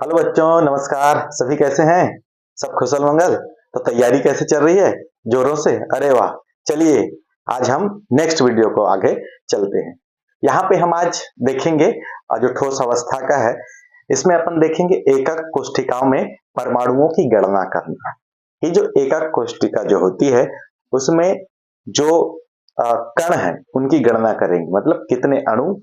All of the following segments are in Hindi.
हेलो बच्चों, नमस्कार। सभी कैसे हैं? सब कुशल मंगल? तो तैयारी कैसे चल रही है? जोरों से? अरे वाह! चलिए आज हम नेक्स्ट वीडियो को आगे चलते हैं। यहाँ पे हम आज देखेंगे जो ठोस अवस्था का है, इसमें अपन देखेंगे एकक कोष्ठिकाओं में परमाणुओं की गणना करना। ये जो एकक कोष्ठिका जो होती है उसमें जो कण है उनकी गणना करेंगे, मतलब कितने अणु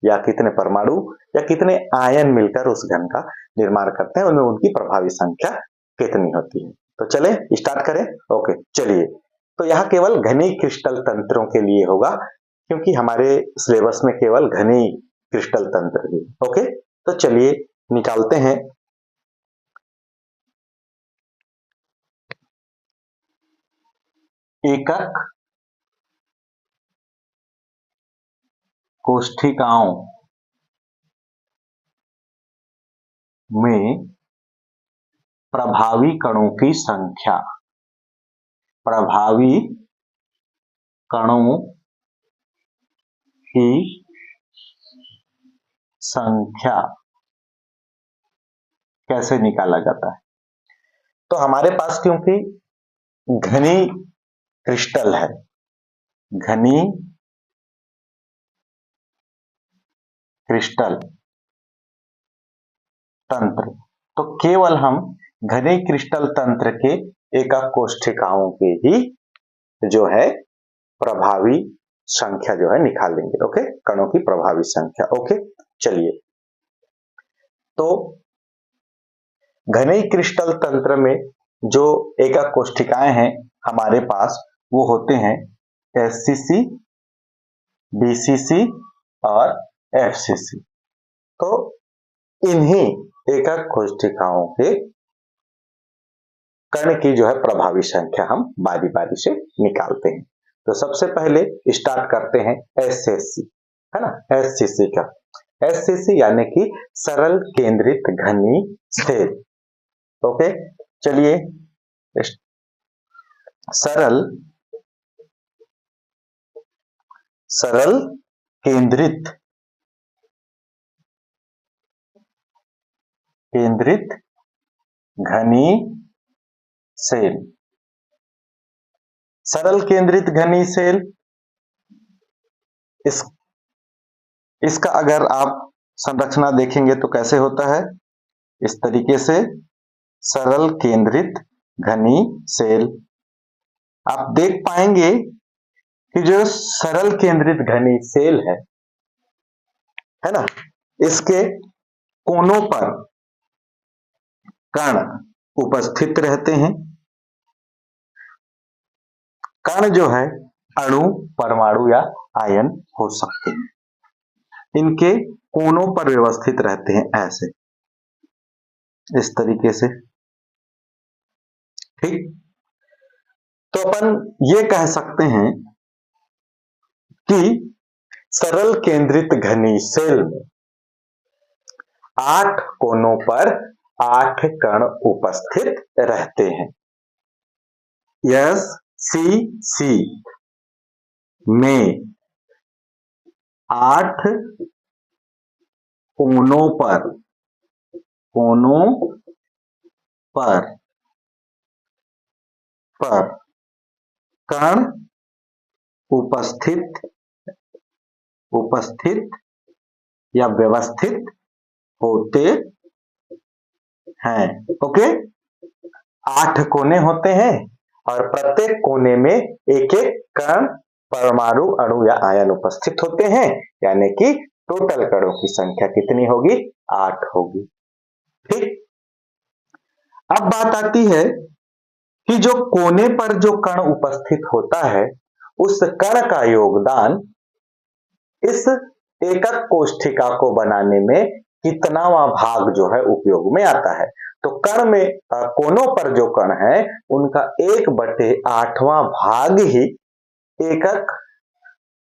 या कितने परमाणु या कितने आयन मिलकर उस घन का निर्माण करते हैं, उनमें उनकी प्रभावी संख्या कितनी होती है। तो चलें स्टार्ट करें। ओके चलिए। तो यहाँ केवल घनी क्रिस्टल तंत्रों के लिए होगा, क्योंकि हमारे सिलेबस में केवल घनी क्रिस्टल तंत्र ही। ओके तो चलिए निकालते हैं। एकक कोष्ठिकाओं में प्रभावी कणों की संख्या, प्रभावी कणों की संख्या कैसे निकाला जाता है। तो हमारे पास क्योंकि घनी क्रिस्टल है, घनी क्रिस्टल तंत्र, तो केवल हम घने क्रिस्टल तंत्र के एकक कोष्ठिकाओं के ही जो है प्रभावी संख्या जो है निकालेंगे। ओके, कणों की प्रभावी संख्या। ओके चलिए। तो घने क्रिस्टल तंत्र में जो एकक कोष्ठिकाएं हैं हमारे पास वो होते हैं एससीसी, बीसीसी और एफसीसी। तो इन्हीं एकक कोष्ठिकाओं के कण की जो है प्रभावी संख्या हम बारी बारी से निकालते हैं। तो सबसे पहले स्टार्ट करते हैं एसएससी, है ना, एससीसी का। एससीसी यानी कि सरल केंद्रित घनी स्थिर। ओके चलिए। सरल केंद्रित घनी सेल। सरल केंद्रित घनी सेल, इसका अगर आप संरचना देखेंगे तो कैसे होता है, इस तरीके से सरल केंद्रित घनी सेल। आप देख पाएंगे कि जो सरल केंद्रित घनी सेल है ना, इसके कोनों पर कण उपस्थित रहते हैं। कण जो है अणु, परमाणु या आयन हो सकते हैं, इनके कोनों पर व्यवस्थित रहते हैं ऐसे, इस तरीके से। ठीक, तो अपन ये कह सकते हैं कि सरल केंद्रित घनी सेल में 8 कोनों पर 8 कण उपस्थित रहते हैं। एससीसी में 8 कोनों पर कण उपस्थित या व्यवस्थित होते हैं। ओके, 8 कोने होते हैं और प्रत्येक कोने में एक एक कण, परमाणु, अणु या आयन उपस्थित होते हैं, यानी कि टोटल कणों की संख्या कितनी होगी? 8 होगी। ठीक, अब बात आती है कि जो कोने पर जो कण उपस्थित होता है उस कण का योगदान इस एकक कोष्ठिका को बनाने में कितनावां भाग जो है उपयोग में आता है। तो कण में कोनों पर जो कण है उनका 1/8वां भाग ही एकक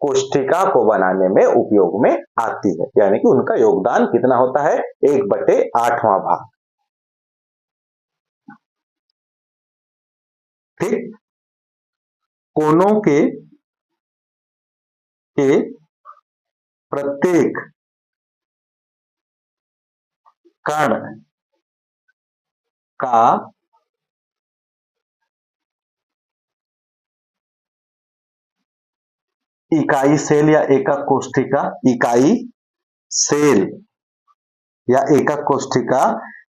कोष्ठिका को बनाने में उपयोग में आती है, यानी कि उनका योगदान कितना होता है? 1/8वां भाग। ठीक, कोनों के प्रत्येक कण का इकाई सेल या एकक कोशिका, इकाई सेल या एकक कोशिका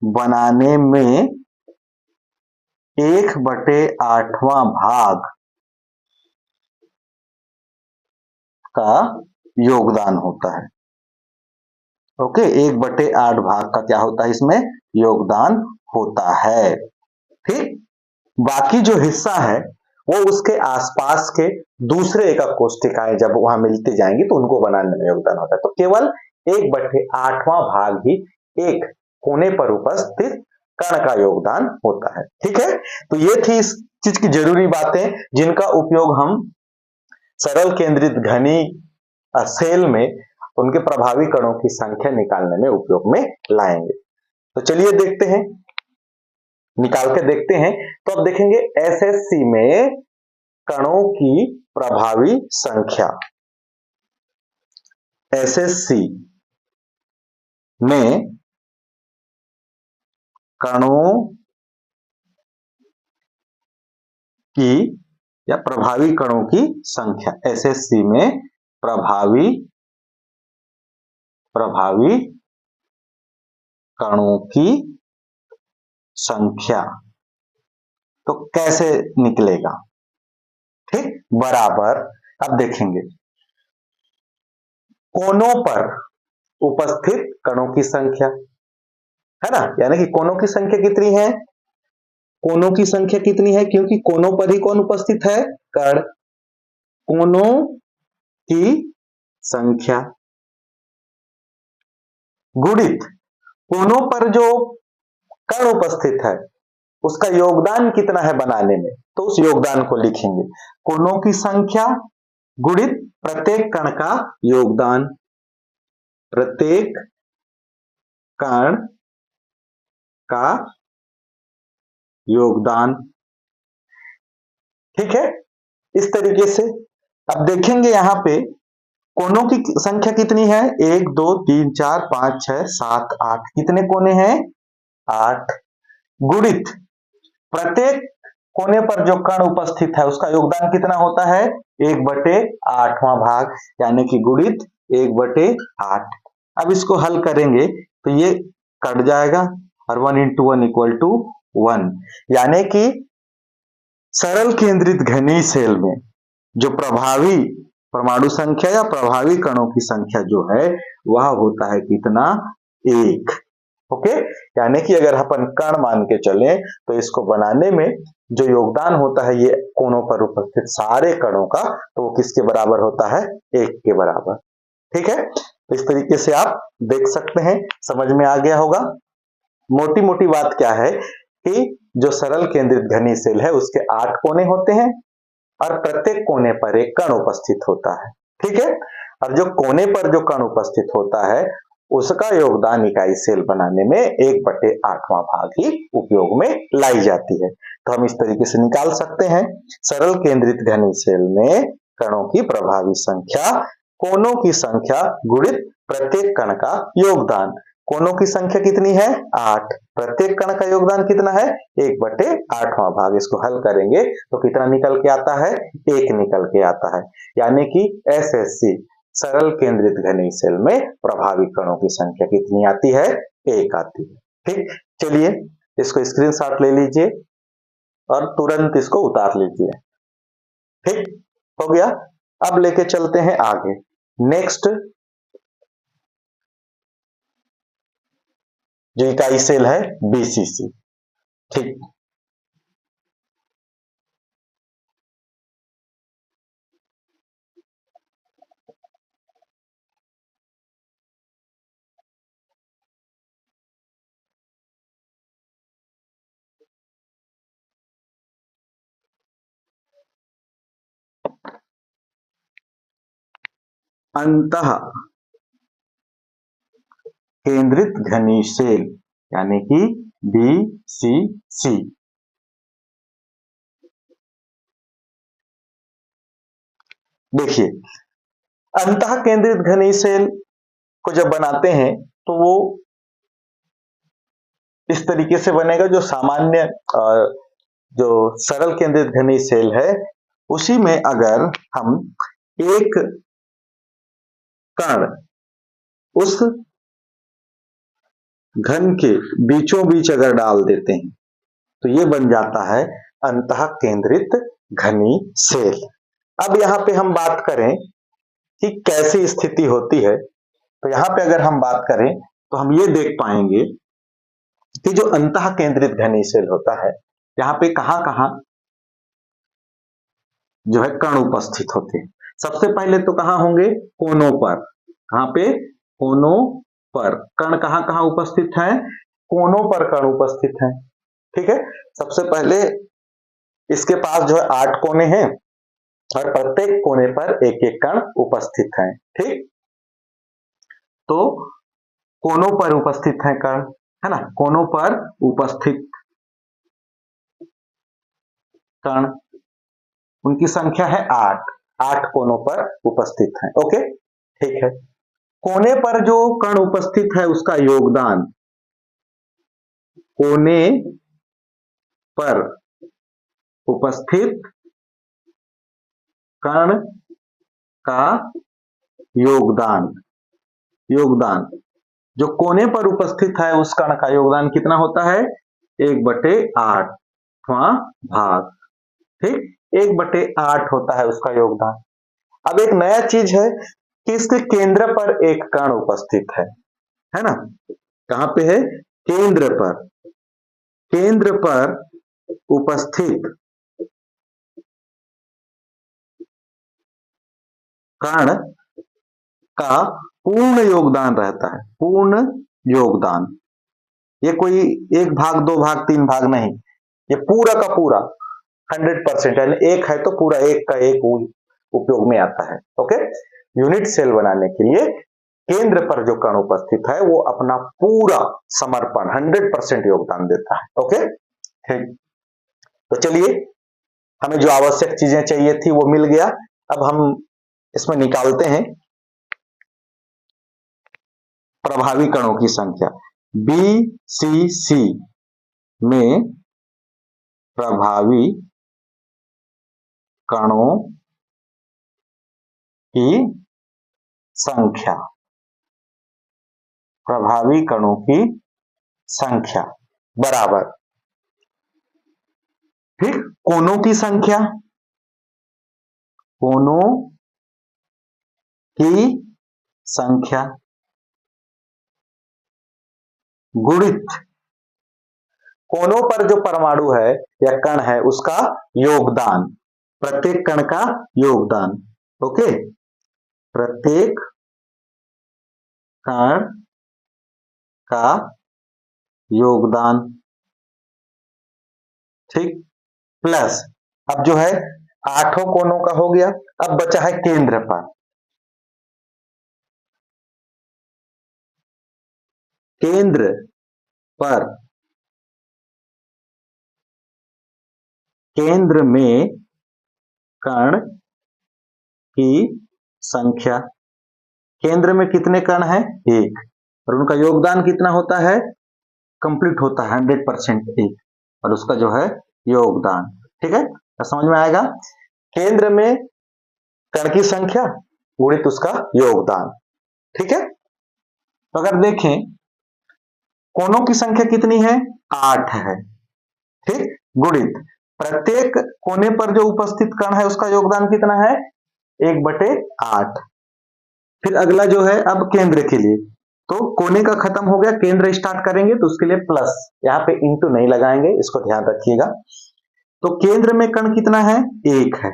बनाने में 1/8वां भाग का योगदान होता है। ओके, 1/8 भाग का क्या होता है, इसमें योगदान होता है। ठीक, बाकी जो हिस्सा है वो उसके आसपास के दूसरे एकक कोशिकाएं जब वहां मिलती जाएंगी तो उनको बनाने में योगदान होता है। तो केवल 1/8वां भाग ही एक कोने पर उपस्थित कण का योगदान होता है। ठीक है, तो ये थी इस चीज की जरूरी बातें जिनका उपयोग हम सरल केंद्रित घनी सेल में उनके प्रभावी कणों की संख्या निकालने में उपयोग में लाएंगे। तो चलिए देखते हैं, निकाल के देखते हैं। तो अब देखेंगे एसएससी में कणों की प्रभावी संख्या। एसएससी में कणों की या प्रभावी कणों की संख्या, एसएससी में प्रभावी कणों की संख्या तो कैसे निकलेगा। ठीक, बराबर, अब देखेंगे कोनों पर उपस्थित कणों की संख्या है ना, यानी कि कोनों की संख्या कितनी है, कोनों की संख्या कितनी है, क्योंकि कोनों पर ही कौन उपस्थित है, कण। कोनों की संख्या गुणित कोनों पर जो कण उपस्थित है उसका योगदान कितना है बनाने में, तो उस योगदान को लिखेंगे। कोनों की संख्या गुणित प्रत्येक कण का योगदान, प्रत्येक कण का योगदान। ठीक है, इस तरीके से अब देखेंगे यहां पे कोनों की संख्या कितनी है, 1 2 3 4 5 6 7 8, कितने कोने हैं, 8, गुणित प्रत्येक कोने पर जो कण उपस्थित है उसका योगदान कितना होता है, 1/8वां भाग, यानी कि गुणित 1/8। अब इसको हल करेंगे तो ये कट जाएगा और 1 into 1 = 1, यानी कि सरल केंद्रित घनी सेल में जो प्रभावी परमाणु संख्या या प्रभावी कणों की संख्या जो है वह होता है कितना, 1। ओके, यानी कि अगर अपन कण मान के चले तो इसको बनाने में जो योगदान होता है ये कोनों पर उपस्थित सारे कणों का, तो वो किसके बराबर होता है, 1 के बराबर। ठीक है, इस तरीके से आप देख सकते हैं, समझ में आ गया होगा। मोटी मोटी बात क्या है कि जो सरल केंद्रित घनी सेल है उसके 8 कोने होते हैं और प्रत्येक कोने पर एक कण उपस्थित होता है। ठीक है, और जो कोने पर जो कण उपस्थित होता है उसका योगदान इकाई सेल बनाने में 1/8वां भाग ही उपयोग में लाई जाती है। तो हम इस तरीके से निकाल सकते हैं, सरल केंद्रित घनी सेल में कणों की प्रभावी संख्या कोनों की संख्या गुणित प्रत्येक कण का योगदान। कोनों की संख्या कितनी है, 8, प्रत्येक कण का योगदान कितना है, 1/8वां भाग। इसको हल करेंगे तो कितना निकल के आता है, 1 निकल के आता है, यानी कि एसएससी सरल केंद्रित घनी सेल में प्रभावी कणों की संख्या कितनी आती है, 1 आती है। ठीक, चलिए इसको स्क्रीनशॉट ले लीजिए और तुरंत इसको उतार लीजिए। ठीक हो गया, अब लेके चलते हैं आगे। नेक्स्ट जो इकाई सेल है बीसीसी। ठीक, अंतः केंद्रित घनी सेल यानी कि बीसीसी। देखिए, अंतः केंद्रित घनी सेल को जब बनाते हैं तो वो इस तरीके से बनेगा। जो सामान्य जो सरल केंद्रित घनीय सेल है उसी में अगर हम एक कण उस घन के बीचों बीच अगर डाल देते हैं तो ये बन जाता है अंतः केंद्रित घनीय सेल। अब यहाँ पे हम बात करें कि कैसी स्थिति होती है, तो यहाँ पे अगर हम बात करें तो हम ये देख पाएंगे कि जो अंतः केंद्रित घनीय सेल होता है यहाँ पे कहां कहां जो है कण उपस्थित होते हैं। सबसे पहले तो कहां होंगे, कोनों पर। कहां पे, कोनों पर। कण कहां कहां उपस्थित है, कोनों पर कण उपस्थित है। ठीक है, सबसे पहले इसके पास जो है 8 कोने हैं और प्रत्येक कोने पर एक एक कण उपस्थित है। ठीक, तो कोनों पर उपस्थित है कण, है ना, कोनों पर उपस्थित कण, उनकी संख्या है 8। 8 कोनों पर उपस्थित है। ओके, ठीक है। कोने पर जो कण उपस्थित है उसका योगदान, कोने पर उपस्थित कण का योगदान, योगदान जो कोने पर उपस्थित है उस कण का योगदान कितना होता है, 1/8वां भाग। ठीक, 1/8 होता है उसका योगदान। अब एक नया चीज है कि इसके केंद्र पर एक कण उपस्थित है ना। कहां पे है, केंद्र पर। केंद्र पर उपस्थित कण का पूर्ण योगदान रहता है, पूर्ण योगदान। ये कोई 1 भाग 2 भाग 3 भाग नहीं, ये पूरा का पूरा 100%, यानी एक है तो पूरा एक का एक उपयोग में आता है। ओके, यूनिट सेल बनाने के लिए केंद्र पर जो कण उपस्थित है वो अपना पूरा समर्पण 100% योगदान देता है। ओके, ठीक, तो चलिए हमें जो आवश्यक चीजें चाहिए थी वो मिल गया। अब हम इसमें निकालते हैं प्रभावी कणों की संख्या। BCC में प्रभावी कणों की संख्या, प्रभावी कणों की संख्या बराबर, फिर कोनों की संख्या, कोनों की संख्या गुणित कोनों पर जो परमाणु है या कण है उसका योगदान, प्रत्येक कण का योगदान। ओके, प्रत्येक कण का योगदान। ठीक, प्लस अब जो है 8 कोनों का हो गया। अब बचा है केंद्र पर। केंद्र पर, केंद्र में कण की संख्या। केंद्र में कितने कण हैं, 1, और उनका योगदान कितना होता है, कंप्लीट होता है 100% 1, और उसका जो है योगदान। ठीक है, तो समझ में आएगा, केंद्र में कण की संख्या गुणित उसका योगदान। ठीक है, तो अगर देखें कोनों की संख्या कितनी है, 8 है। ठीक, गुणित प्रत्येक कोने पर जो उपस्थित कण है उसका योगदान कितना है, 1/8। फिर अगला जो है अब केंद्र के लिए, तो कोने का खत्म हो गया, केंद्र स्टार्ट करेंगे तो उसके लिए प्लस, यहाँ पे इंटू नहीं लगाएंगे, इसको ध्यान रखिएगा। तो केंद्र में कण कितना है, 1 है।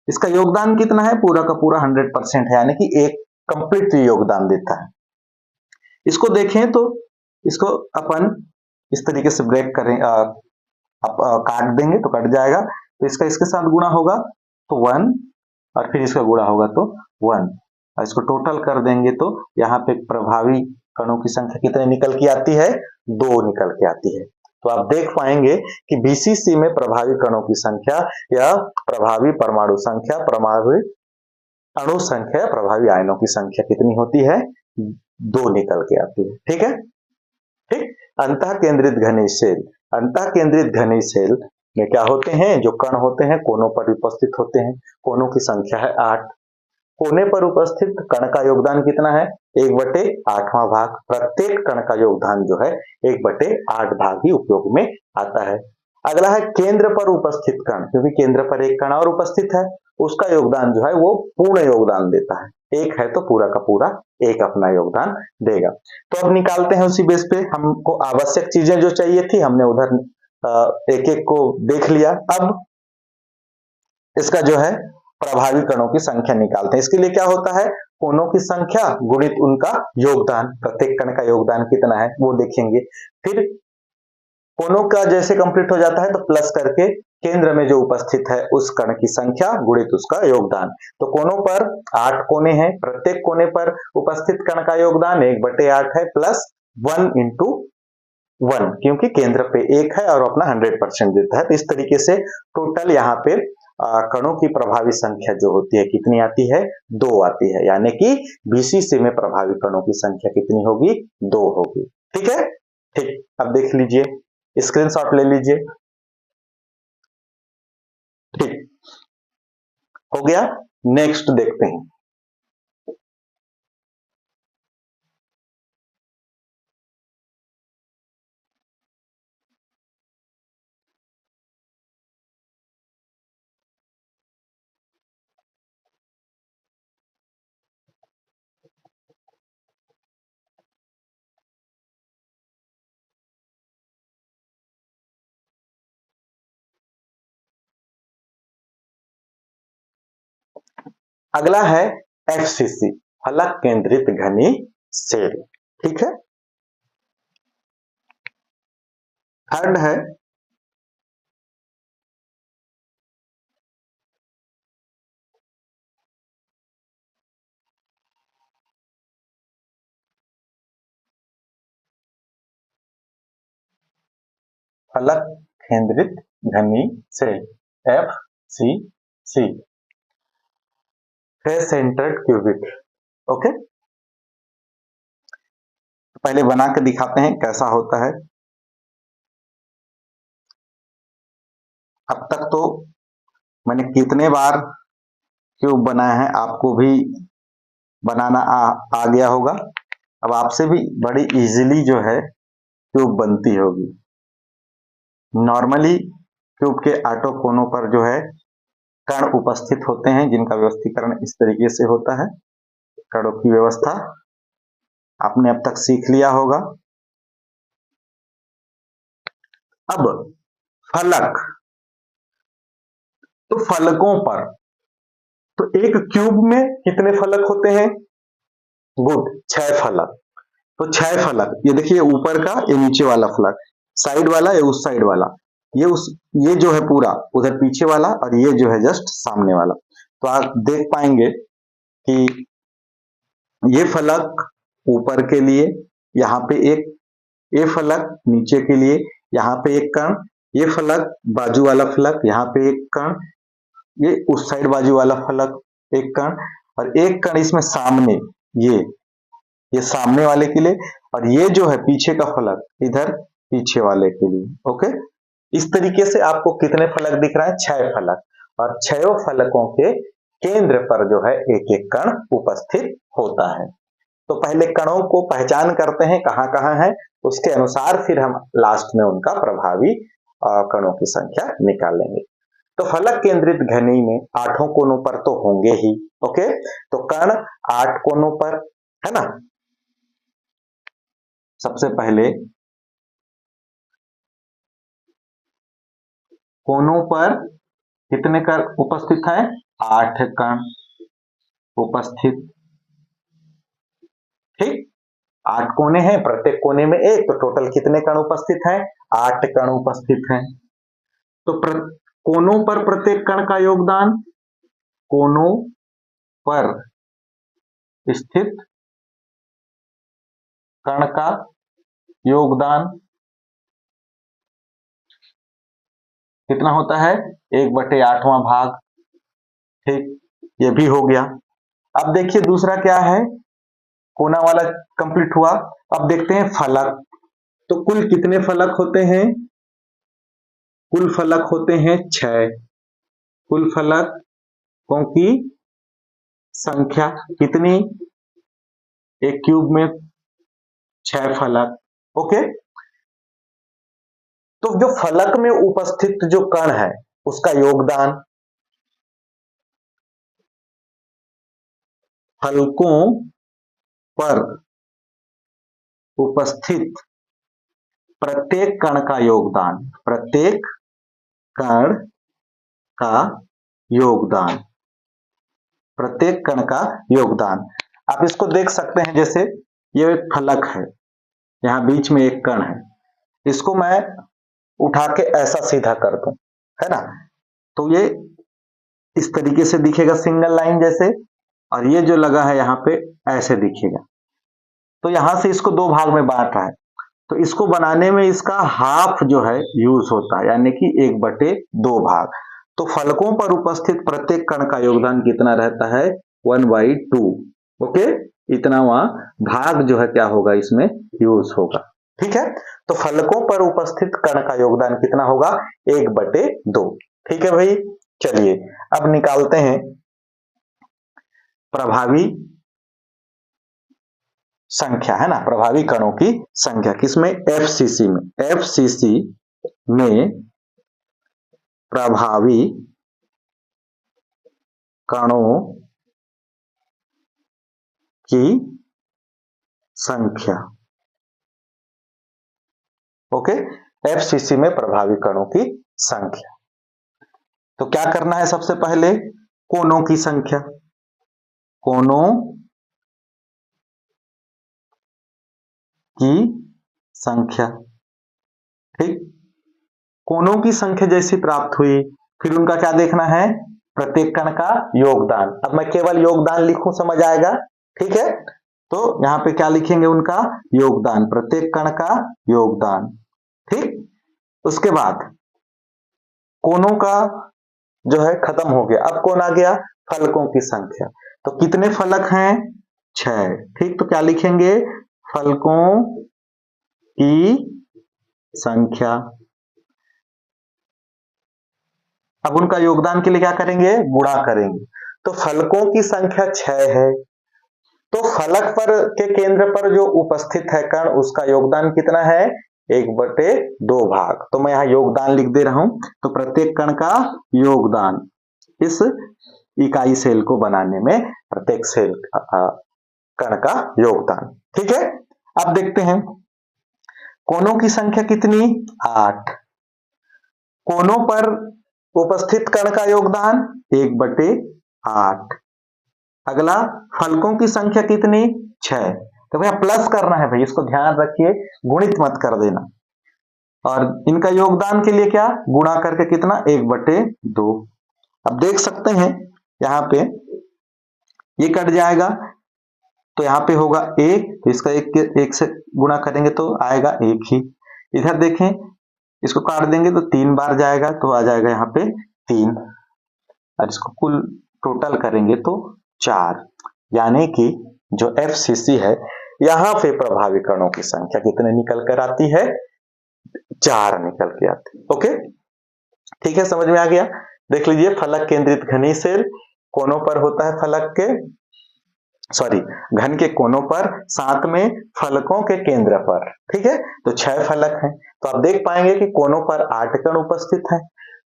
इसका योगदान कितना है, पूरा का पूरा 100% है, यानी कि एक कंप्लीट योगदान देता है। इसको देखें तो इसको अपन इस तरीके से ब्रेक करें, काट देंगे तो कट जाएगा, तो इसका इसके साथ गुणा होगा तो 1, और फिर इसका गुणा होगा तो 1, और इसको टोटल कर देंगे तो यहाँ पे प्रभावी कणों की संख्या कितने निकल के आती है, 2 निकल के आती है। तो आप देख पाएंगे कि BCC में प्रभावी कणों की संख्या या प्रभावी परमाणु संख्या, प्रभावी अणु संख्या, प्रभावी आयनों की संख्या कितनी होती है, 2 निकल के आती है। ठीक है, ठीक। अंतः केंद्रित घनीशेल, अंतः केंद्रित घनीशेल में क्या होते हैं, जो कण होते हैं कोनों पर उपस्थित होते हैं। कोनों की संख्या है 8। कोने पर उपस्थित कण का योगदान कितना है, 1/8वां भाग। प्रत्येक कण का योगदान जो है 1/8 भाग ही उपयोग में आता है। अगला है केंद्र पर उपस्थित कण, क्योंकि केंद्र पर एक कण और उपस्थित है, उसका योगदान जो है वो पूर्ण योगदान देता है। एक है तो पूरा का पूरा एक अपना योगदान देगा। तो अब निकालते हैं उसी बेस पे, हमको आवश्यक चीजें जो चाहिए थी हमने उधर एक एक को देख लिया। अब इसका जो है प्रभावी कणों की संख्या निकालते हैं। इसके लिए क्या होता है, कोनों की संख्या गुणित उनका योगदान, प्रत्येक कण का योगदान कितना है वो देखेंगे। फिर कोनों का जैसे कंप्लीट हो जाता है तो प्लस करके केंद्र में जो उपस्थित है उस कण की संख्या गुणित उसका योगदान। तो कोनों पर 8 कोने हैं, प्रत्येक कोने पर उपस्थित कण का योगदान 1/8 है, प्लस 1 into 1, क्योंकि केंद्र पे 1 है और अपना 100% देता है। तो इस तरीके से टोटल यहाँ पे कणों की प्रभावी संख्या जो होती है कितनी आती है, 2 आती है। यानी कि बीसीसी में प्रभावी कणों की संख्या कितनी होगी, 2 होगी। ठीक है, ठीक। अब देख लीजिए, स्क्रीनशॉट ले लीजिए। ठीक हो गया, नेक्स्ट देखते हैं। अगला है एफसीसी, फलक केंद्रित घनी सेल। ठीक है, थर्ड है फलक केंद्रित घनी cell, FCC, face centred cubic. Okay, पहले बना के दिखाते हैं कैसा होता है। अब तक तो मैंने कितने बार क्यूब बनाए हैं, आपको भी बनाना आ गया होगा। अब आपसे भी बड़ी इजीली जो है क्यूब बनती होगी। नॉर्मली क्यूब के आठों कोनों पर जो है कण उपस्थित होते हैं, जिनका व्यवस्थीकरण इस तरीके से होता है। कणों की व्यवस्था आपने अब तक सीख लिया होगा। अब फलक, तो फलकों पर, तो एक क्यूब में कितने फलक होते हैं, गुड, 6 फलक। तो 6 फलक, ये देखिए ऊपर का, ये नीचे वाला फलक, साइड वाला, ये उस साइड वाला, ये जो है पूरा उधर पीछे वाला, और ये जो है जस्ट सामने वाला। तो आप देख पाएंगे कि ये फलक ऊपर के लिए, यहाँ पे एक, ये फलक नीचे के लिए, यहाँ पे एक कण, ये फलक बाजू वाला फलक, यहाँ पे एक कण, ये उस साइड बाजू वाला फलक एक कण, और एक कण इसमें सामने, ये सामने वाले के लिए, और ये जो है पीछे का फलक इधर पीछे वाले के लिए। ओके, इस तरीके से आपको कितने फलक दिख रहा है, 6 फलक, और 6 फलकों के केंद्र पर जो है एक एक कण उपस्थित होता है। तो पहले कणों को पहचान करते हैं कहां कहां है, उसके अनुसार फिर हम लास्ट में उनका प्रभावी कणों की संख्या निकालेंगे। तो फलक केंद्रित घनी में 8 कोनों पर तो होंगे ही। ओके, तो कण 8 कोनों पर है ना। सबसे पहले कोनों पर कितने कण उपस्थित है, 8 कण उपस्थित। ठीक, 8 कोने हैं, प्रत्येक कोने में एक, तो टोटल कितने कण उपस्थित हैं, 8 कण उपस्थित हैं। तो कोनों पर प्रत्येक कण का योगदान, कोनों पर स्थित कण का योगदान कितना होता है, 1/8वां भाग। ठीक, ये भी हो गया। अब देखिए दूसरा क्या है, कोना वाला कंप्लीट हुआ। अब देखते हैं फलक। तो कुल कितने फलक होते हैं? कुल फलक होते हैं 6। कुल फलकों की संख्या कितनी? एक क्यूब में 6 फलक। ओके, तो जो फलक में उपस्थित जो कण है उसका योगदान, फलकों पर उपस्थित प्रत्येक कण का योगदान, प्रत्येक कण का योगदान, प्रत्येक कण का योगदान। आप इसको देख सकते हैं, जैसे ये एक फलक है, यहां बीच में एक कण है, इसको मैं उठा के ऐसा सीधा कर दूं, है ना, तो ये इस तरीके से दिखेगा सिंगल लाइन जैसे, और ये जो लगा है यहां पे ऐसे दिखेगा। तो यहां से इसको दो भाग में बांट रहा है, तो इसको बनाने में इसका हाफ जो है यूज होता है, यानी कि 1/2 भाग। तो फलकों पर उपस्थित प्रत्येक कण का योगदान कितना रहता है? 1/2। ओके, इतना वहां भाग जो है क्या होगा इसमें यूज होगा। ठीक है, तो फलकों पर उपस्थित कण का योगदान कितना होगा? 1/2। ठीक है भाई, चलिए अब निकालते हैं प्रभावी संख्या, है ना, प्रभावी कणों की संख्या। किसमें? एफसीसी में। एफसीसी में प्रभावी कणों की संख्या। ओके, एफसीसी में प्रभावी कणों की संख्या। तो क्या करना है? सबसे पहले कोनों की संख्या, कोनों की संख्या। ठीक, कोनों की संख्या जैसी प्राप्त हुई, फिर उनका क्या देखना है? प्रत्येक कण का योगदान। अब मैं केवल योगदान लिखूं, समझ आएगा? ठीक है, तो यहां पे क्या लिखेंगे? उनका योगदान, प्रत्येक कण का योगदान। ठीक, उसके बाद कोनों का जो है खत्म हो गया, अब कौन आ गया? फलकों की संख्या। तो कितने फलक हैं? 6। ठीक, तो क्या लिखेंगे? फलकों की संख्या। अब उनका योगदान के लिए क्या करेंगे? गुणा करेंगे। तो फलकों की संख्या 6 है, तो फलक पर के केंद्र पर जो उपस्थित है कण, उसका योगदान कितना है? 1/2 भाग। तो मैं यहां योगदान लिख दे रहा हूं, तो प्रत्येक कण का योगदान इस इकाई सेल को बनाने में, प्रत्येक सेल कण का योगदान। ठीक है, अब देखते हैं कोनों की संख्या कितनी? 8। कोनों पर उपस्थित कण का योगदान 1/8। अगला फलकों की संख्या कितनी? 6। तो भैया प्लस करना है भाई, इसको ध्यान रखिए, गुणित मत कर देना। और इनका योगदान के लिए क्या? गुणा करके कितना? 1/2। अब देख सकते हैं यहां पे ये कट जाएगा, तो यहां पे होगा 1, तो इसका 1 से गुणा करेंगे तो आएगा 1 ही। इधर देखें, इसको काट देंगे तो 3 बार जाएगा, तो आ जाएगा यहाँ पे 3, और इसको कुल टोटल करेंगे तो 4। यानी कि जो एफसीसी है, यहां पे प्रभावी कणों की संख्या कितने निकल कर आती है? 4 निकल के आती है। ओके, ठीक है, समझ में आ गया? देख लीजिए, फलक केंद्रित घनी सेल कोनों पर होता है, फलक के घन के कोनों पर, साथ में फलकों के केंद्र पर। ठीक है, तो 6 फलक हैं, तो आप देख पाएंगे कि कोनों पर 8 कण उपस्थित है।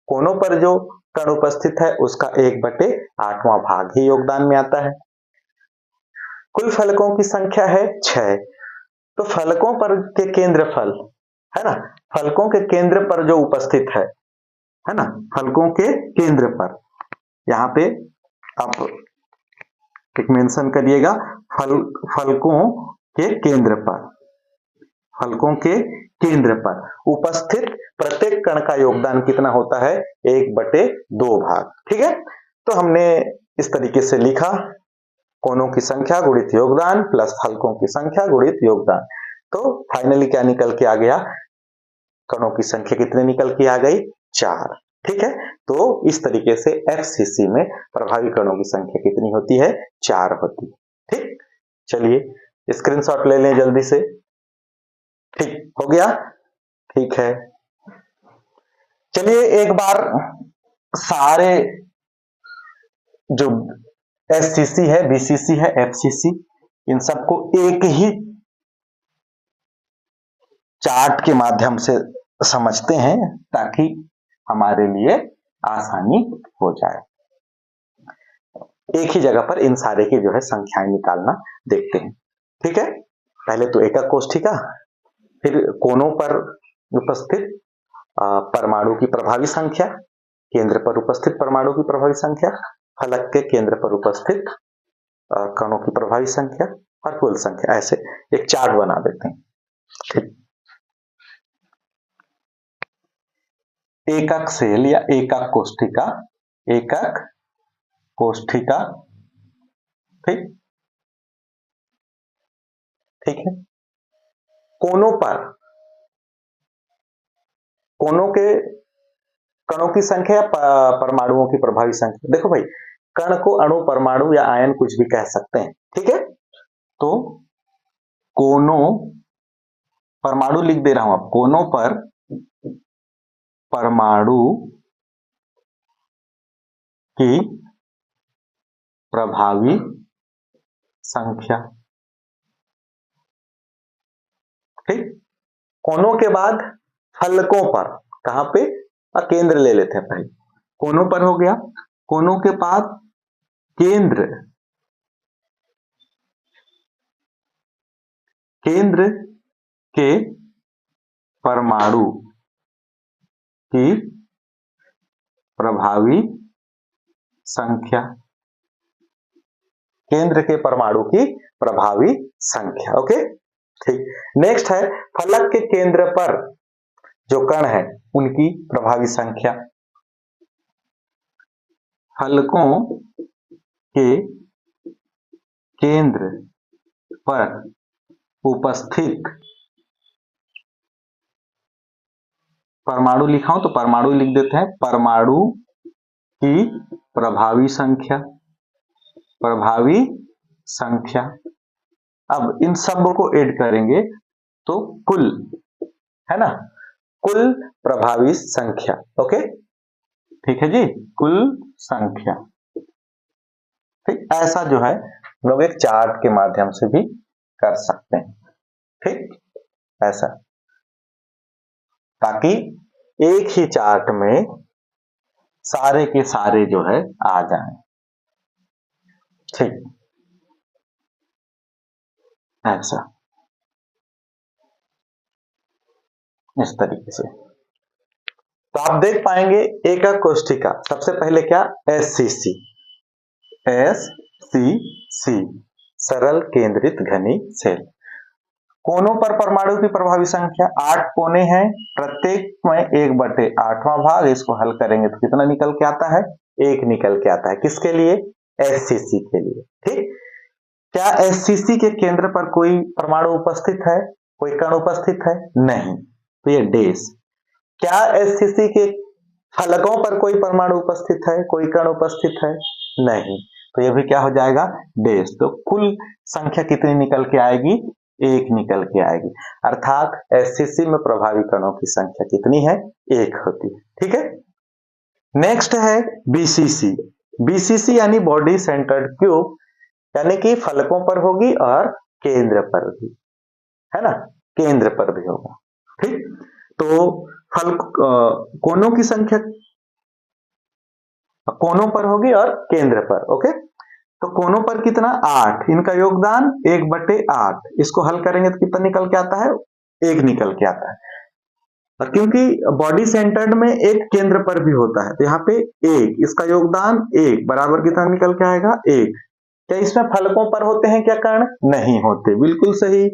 कोनों पर जो कण उपस्थित है उसका 1/8वां भाग ही योगदान में आता है। कुल फलकों की संख्या है 6। तो फलकों पर के केंद्रफल, है ना, फलकों के केंद्र पर जो उपस्थित है ना, फलकों के केंद्र पर, यहां पे आप एक मेंशन करिएगा, फलकों के केंद्र पर, फलकों के केंद्र पर उपस्थित प्रत्येक कण का योगदान कितना होता है? 1/2 भाग। ठीक है, तो हमने इस तरीके से लिखा, कोनों की संख्या गुणित योगदान प्लस फलकों की संख्या गुणित योगदान। तो फाइनली क्या निकल के आ गया? कणों की संख्या कितने निकल के आ गई? 4। ठीक है, तो इस तरीके से एफसीसी में प्रभावी कणों की संख्या कितनी होती है? 4 होती है। ठीक, चलिए स्क्रीनशॉट ले लें जल्दी से। ठीक हो गया, ठीक है। चलिए एक बार सारे जो एससीसी है, बीसीसी है, एफसीसी, इन सबको एक ही चार्ट के माध्यम से समझते हैं ताकि हमारे लिए आसानी हो जाए। एक ही जगह पर इन सारे की जो है संख्याएं निकालना देखते हैं, ठीक है। पहले तो एकक कोष्ठिका, फिर कोनों पर उपस्थित परमाणु की प्रभावी संख्या, केंद्र पर उपस्थित परमाणु की प्रभावी संख्या, फलक के केंद्र पर उपस्थित कणों की प्रभावी संख्या और कुल संख्या, ऐसे एक चार्ट बना देते हैं, ठीक। एकक सेल या एकक कोष्ठिका, एकक कोष्ठिका, ठीक, ठीक है। कोनों पर, कोनों के कणों की संख्या या परमाणुओं की प्रभावी संख्या। देखो भाई, कण को अणु, परमाणु या आयन कुछ भी कह सकते हैं, ठीक है। तो कोनों, परमाणु लिख दे रहा हूं, अब कोनों पर परमाणु की प्रभावी संख्या, ठीक। कोनों के बाद फलकों पर, कहां पे, केंद्र ले लेते हैं भाई, कोनों पर हो गया, कोनों के बाद केंद्र, केंद्र के परमाणु की प्रभावी संख्या, केंद्र के परमाणु की प्रभावी संख्या, ओके, ठीक। नेक्स्ट है फलक के केंद्र पर जो कण है उनकी प्रभावी संख्या, फलकों के केंद्र पर उपस्थित परमाणु लिखा हूं तो परमाणु लिख देते हैं, परमाणु की प्रभावी संख्या, प्रभावी संख्या। अब इन सब को ऐड करेंगे तो कुल, है ना, कुल प्रभावी संख्या, ओके, ठीक है जी, कुल संख्या, ठीक। ऐसा जो है लोग एक चार्ट के माध्यम से भी कर सकते हैं, ठीक, ऐसा, ताकि एक ही चार्ट में सारे के सारे जो है आ जाएं, ठीक, ऐसा, इस तरीके से। तो आप देख पाएंगे एकक कोष्ठिका, सबसे पहले क्या, एससीसी, एससीसी, सरल केंद्रित घनी सेल। कोनों पर परमाणु की प्रभावी संख्या 8 कोने हैं, प्रत्येक में 1/8वां भाग, इसको हल करेंगे तो कितना निकल के आता है, 1 निकल के आता है, किसके लिए, एससीसी के लिए, ठीक। क्या एससीसी के केंद्र पर कोई परमाणु उपस्थित है, कोई कण उपस्थित है, नहीं, तो ये डेश। क्या एससीसी के फलकों पर कोई परमाणु उपस्थित है, कोई कण उपस्थित है, नहीं, तो ये भी क्या हो जाएगा, डेश। तो कुल संख्या कितनी निकल के आएगी, 1 निकल के आएगी, अर्थात एससीसी में प्रभावी कणों की संख्या कितनी है, 1 होती है, ठीक है। नेक्स्ट है बीसीसी, बीसीसी यानी बॉडी सेंटर्ड क्यूब, यानी कि फलकों पर होगी और केंद्र पर भी, है ना, केंद्र पर भी होगा, ठीक। तो कोनों की संख्या कोनों पर होगी और केंद्र पर, ओके। तो कोनों पर कितना, 8, इनका योगदान 1/8, इसको हल करेंगे तो कितना निकल के आता है, 1 निकल के आता है। और क्योंकि बॉडी सेंटर्ड में एक केंद्र पर भी होता है तो यहाँ पे 1, इसका योगदान 1 बराबर कितना निकल के आएगा, 1। क्या इसमें फलकों पर होते हैं क्या कण, नहीं होते, बिल्कुल सही,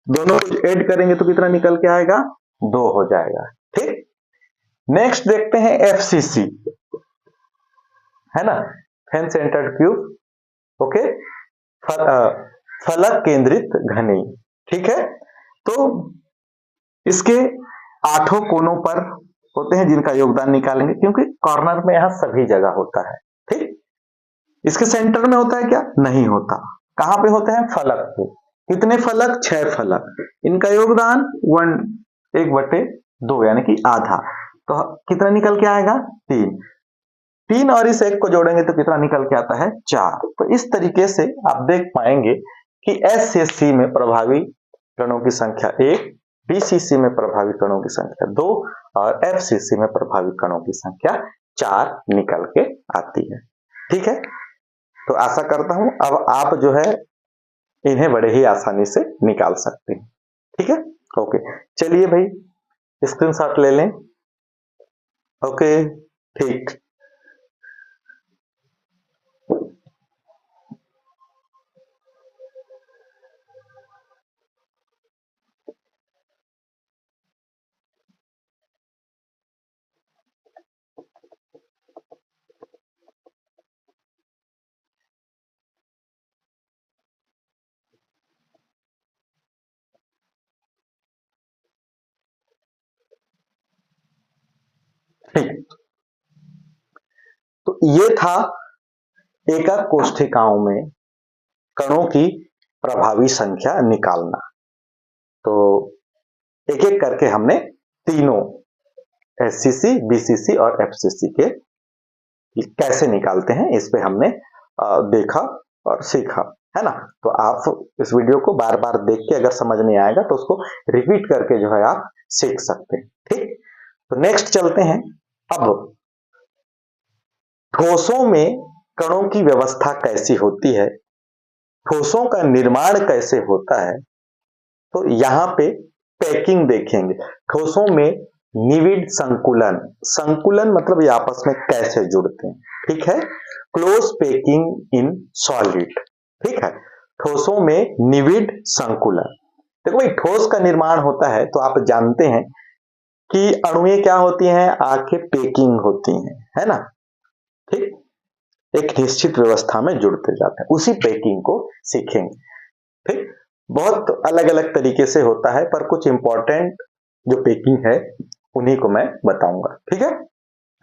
दोनों को ऐड करेंगे तो कितना निकल के आएगा, 2 हो जाएगा, ठीक। नेक्स्ट देखते हैं एफसीसी, है ना, फेन सेंटर्ड क्यूब, ओके, फलक केंद्रित घनी, ठीक है। तो इसके 8 कोनों पर होते हैं जिनका योगदान निकालेंगे, क्योंकि कॉर्नर में यहां सभी जगह होता है, ठीक। इसके सेंटर में होता है क्या, नहीं होता, कहां पे होते हैं, फलक पे, कितने फलक? 6 फलक। इनका योगदान 1/2 यानी कि आधा। तो कितना निकल के आएगा? 3। 3 और इस 1 को जोड़ेंगे तो कितना निकल के आता है? 4। तो इस तरीके से आप देख पाएंगे कि एस से सी में प्रभावी कणों की संख्या 1, बीसीसी में प्रभावी कणों की संख्या 2 और एफसीसी में प्रभावी कणों की संख्या 4 निकल के आती है। ठीक है, तो आशा करता हूं अब आप जो है इन्हें बड़े ही आसानी से निकाल सकते हैं। ठीक है, ओके, चलिए भाई स्क्रीनशॉट ले लें। ओके, ठीक। ठीक, तो ये था एकक कोष्ठिकाओं में कणों की प्रभावी संख्या निकालना। तो एक एक करके हमने तीनों एससीसी, बीसीसी और एफसीसी के कैसे निकालते हैं इस पे हमने देखा और सीखा, है ना। तो आप इस वीडियो को बार बार देख के अगर समझ नहीं आएगा तो उसको रिपीट करके जो है आप सीख सकते हैं। ठीक, तो नेक्स्ट चलते हैं। अब ठोसों में कणों की व्यवस्था कैसी होती है, ठोसों का निर्माण कैसे होता है, तो यहां पे पैकिंग देखेंगे। ठोसों में निविड संकुलन, संकुलन मतलब ये आपस में कैसे जुड़ते हैं। ठीक है, क्लोज पैकिंग इन सॉलिड। ठीक है, ठोसों में निविड संकुलन। देखो भाई, ठोस का निर्माण होता है तो आप जानते हैं कि अणुएं क्या होती हैं? आके पैकिंग होती हैं, है ना। ठीक, एक निश्चित व्यवस्था में जुड़ते जाते हैं, उसी पैकिंग को सीखेंगे। ठीक, बहुत अलग अलग तरीके से होता है पर कुछ इंपॉर्टेंट जो पैकिंग है उन्हीं को मैं बताऊंगा। ठीक है,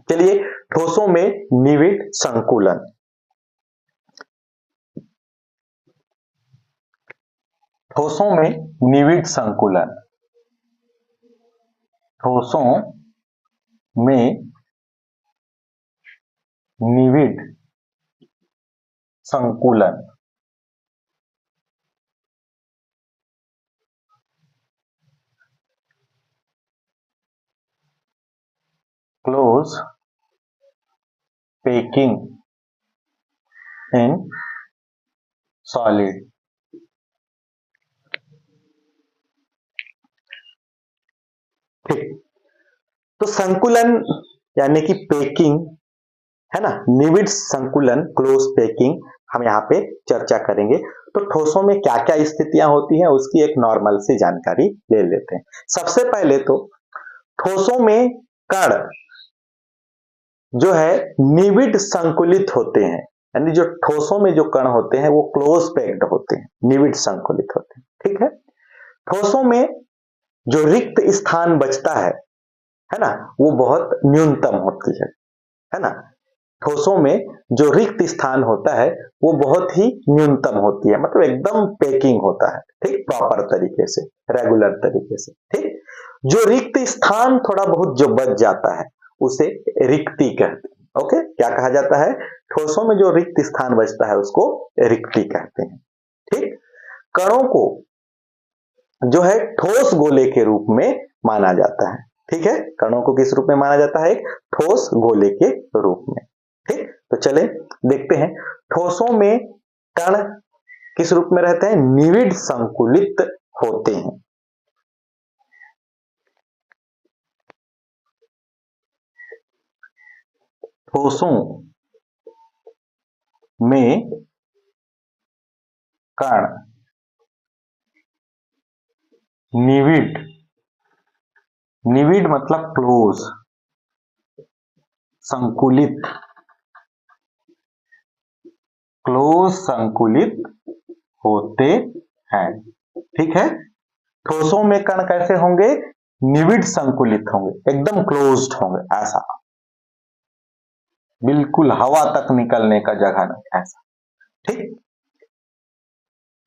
चलिए, ठोसों में निविड संकुलन। ठोसों में निविड संकुलन, ठोसों में निविड संकुलन। Close packing in solid. ठीक, तो संकुलन यानी कि पैकिंग, है ना, निविड संकुलन, क्लोज पैकिंग हम यहाँ पे चर्चा करेंगे। तो ठोसों में क्या क्या स्थितियां होती हैं उसकी एक नॉर्मल सी जानकारी ले लेते हैं। सबसे पहले तो ठोसों में कण जो है निविड संकुलित होते हैं, यानी जो ठोसों में जो कण होते हैं वो क्लोज पैक्ड होते हैं, निविड संकुलित होते हैं। ठीक है, ठोसों में जो रिक्त स्थान बचता है ना, वो बहुत न्यूनतम होती है ना। ठोसों में जो रिक्त स्थान होता है वो बहुत ही न्यूनतम होती है, मतलब एकदम पैकिंग होता है। ठीक, प्रॉपर तरीके से, रेगुलर तरीके से। ठीक, जो रिक्त स्थान थोड़ा बहुत जो बच जाता है उसे रिक्ति कहते हैं। ओके, क्या कहा जाता है? ठोसों में जो रिक्त स्थान बचता है उसको रिक्ति कहते हैं। ठीक, कणों को जो है ठोस गोले के रूप में माना जाता है। ठीक है, कणों को किस रूप में माना जाता है? एक ठोस गोले के रूप में। ठीक, तो चले देखते हैं ठोसों में कण किस रूप में रहते हैं? निविड संकुलित होते हैं। ठोसों में कण निविड, निविड मतलब क्लोज, संकुलित, क्लोज संकुलित होते हैं। ठीक है, ठोसों में कण कैसे होंगे? निविड संकुलित होंगे, एकदम क्लोज्ड होंगे, ऐसा, बिल्कुल हवा तक निकलने का जगह नहीं, ऐसा। ठीक,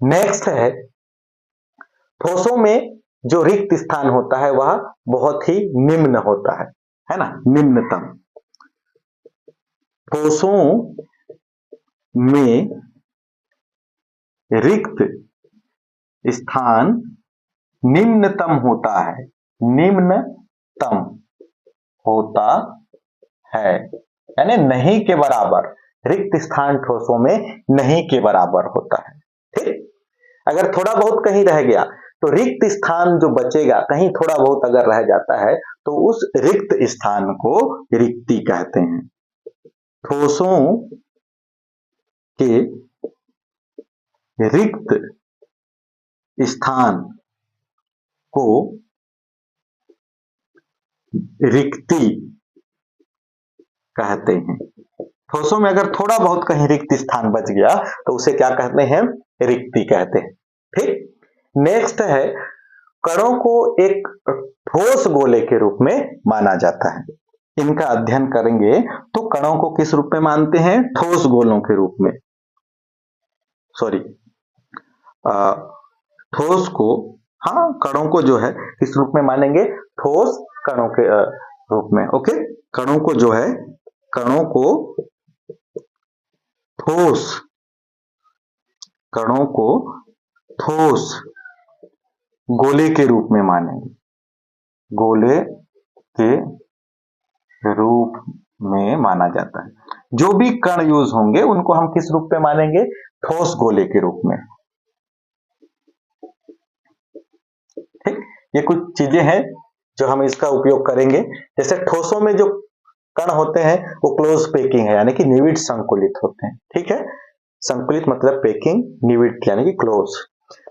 नेक्स्ट है ठोसों में जो रिक्त स्थान होता है वह बहुत ही निम्न होता है ना, निम्नतम। ठोसों में रिक्त स्थान निम्नतम होता है, निम्नतम होता है, यानी नहीं के बराबर। रिक्त स्थान ठोसों में नहीं के बराबर होता है। ठीक, अगर थोड़ा बहुत कहीं रह गया तो रिक्त स्थान जो बचेगा, कहीं थोड़ा बहुत अगर रह जाता है तो उस रिक्त स्थान को रिक्ति कहते हैं। ठोसों के रिक्त स्थान को रिक्ति कहते हैं। ठोसों में अगर थोड़ा बहुत कहीं रिक्त स्थान बच गया तो उसे क्या कहते हैं, रिक्ति कहते हैं। ठीक, नेक्स्ट है कणों को एक ठोस गोले के रूप में माना जाता है। इनका अध्ययन करेंगे तो कणों को किस रूप में मानते हैं, ठोस गोलों के रूप में, सॉरी ठोस को, हाँ कणों को जो है किस रूप में मानेंगे, ठोस कणों के रूप में। ओके, कणों को जो है, कणों को ठोस, कणों को ठोस गोले के रूप में मानेंगे, गोले के रूप में माना जाता है। जो भी कण यूज होंगे उनको हम किस रूप में मानेंगे, ठोस गोले के रूप में। ठीक, ये कुछ चीजें हैं जो हम इसका उपयोग करेंगे। जैसे ठोसों में जो कण होते हैं वो क्लोज पैकिंग है, यानी कि निविड संकुलित होते हैं। ठीक है, संकुलित मतलब पैकिंग, निविड यानी कि क्लोज।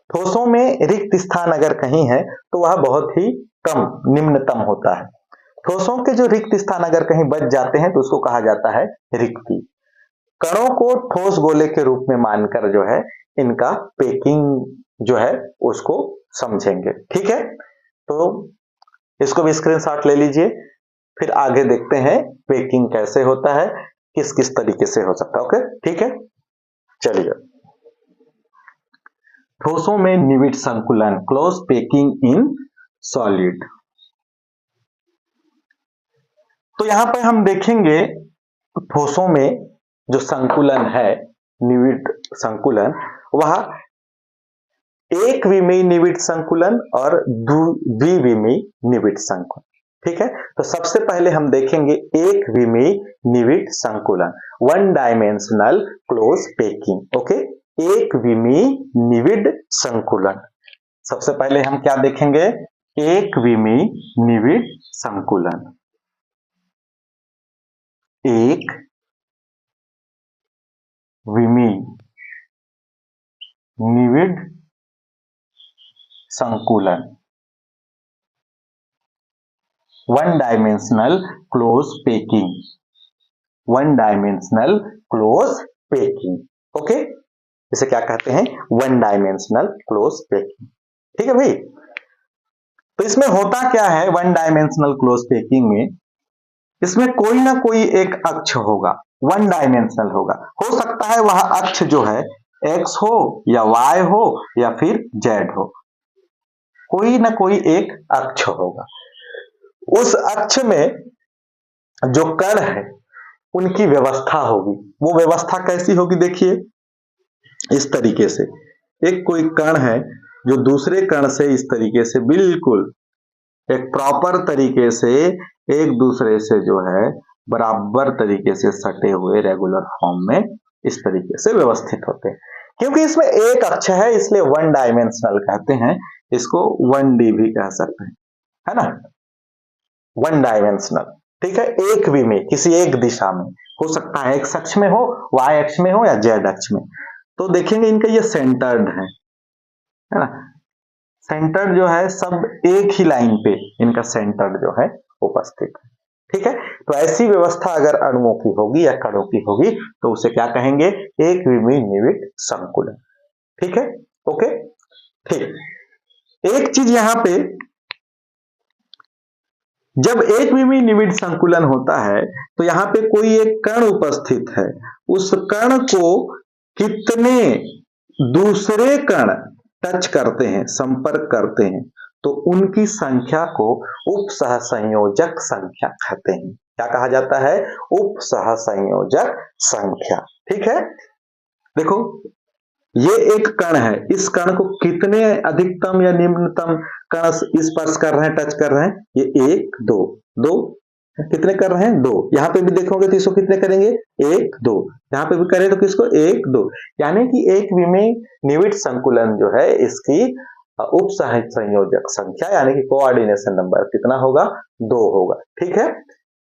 ठोसों में रिक्त स्थान अगर कहीं है तो वह बहुत ही कम, निम्नतम होता है। ठोसों के जो रिक्त स्थान अगर कहीं बच जाते हैं तो उसको कहा जाता है रिक्ति। कणों को ठोस गोले के रूप में मानकर जो है इनका पैकिंग जो है उसको समझेंगे। ठीक है, तो इसको भी स्क्रीनशॉट ले लीजिए, फिर आगे देखते हैं पैकिंग कैसे होता है, किस किस तरीके से हो सकता है। ओके, ठीक है, चलिए। ठोसों में निविड संकुलन, क्लोज पैकिंग इन सॉलिड। तो यहां पर हम देखेंगे ठोसों में जो संकुलन है, निविड संकुलन, वह एक विमीय निविड संकुलन और द्विविमीय निविड संकुलन। ठीक है, तो सबसे पहले हम देखेंगे एक विमीय निविड संकुलन, one dimensional close packing. Okay, एक विमीय निविड संकुलन। सबसे पहले हम क्या देखेंगे, एक विमीय निविड संकुलन। एक विमीय निविड संकुलन, one dimensional close packing, one dimensional close packing. Okay, इसे क्या कहते हैं, वन डायमेंशनल क्लोज पैकिंग। ठीक है भाई, तो इसमें होता क्या है वन डायमेंशनल क्लोज पैकिंग में, इसमें कोई ना कोई एक अक्ष होगा, वन डायमेंशनल होगा। हो सकता है वह अक्ष जो है एक्स हो या वाई हो या फिर जेड हो, कोई ना कोई एक अक्ष होगा। उस अक्ष में जो कण है उनकी व्यवस्था होगी। वो व्यवस्था कैसी होगी, देखिए इस तरीके से, एक कोई कण है जो दूसरे कण से इस तरीके से बिल्कुल एक प्रॉपर तरीके से एक दूसरे से जो है बराबर तरीके से सटे हुए रेगुलर फॉर्म में इस तरीके से व्यवस्थित होते हैं। क्योंकि इसमें एक अक्ष है इसलिए वन डायमेंशनल कहते हैं, इसको 1D भी कह सकते हैं, है ना, वन डायमेंशनल। ठीक है, एक विमीय, किसी एक दिशा में हो सकता है, एक्स अक्ष में हो, वाई अक्ष में हो या जेड अक्ष में। तो देखेंगे इनका ये सेंटर्ड है ना, सेंटर जो है सब एक ही लाइन पे इनका सेंटर जो है उपस्थित है। ठीक है, तो ऐसी व्यवस्था अगर अणुओं की होगी या कणों की होगी तो उसे क्या कहेंगे, एक विमीय निविड संकुलन। ठीक है, ओके, ठीक। एक चीज यहां पे, जब एक विमीय निविड संकुलन होता है तो यहां पे कोई एक कण उपस्थित है, उस कण को कितने दूसरे कण टच करते हैं, संपर्क करते हैं, तो उनकी संख्या को उपसहसंयोजक संख्या कहते हैं। क्या कहा जाता है? उपसहसंयोजक संख्या। ठीक है, देखो ये एक कण है, इस कण को कितने अधिकतम या निम्नतम कण स्पर्श कर रहे हैं, टच कर रहे हैं? ये एक, दो, दो कितने कर रहे हैं? दो। यहां पे भी देखोगे तो इसको कितने करेंगे? एक, दो। यहां पे भी करें तो किसको? एक, दो। यानी कि एक विमीय निविड़ संकुलन जो है इसकी उप संयोजक संख्या यानी कि कोऑर्डिनेशन नंबर कितना होगा? 2 होगा। ठीक है,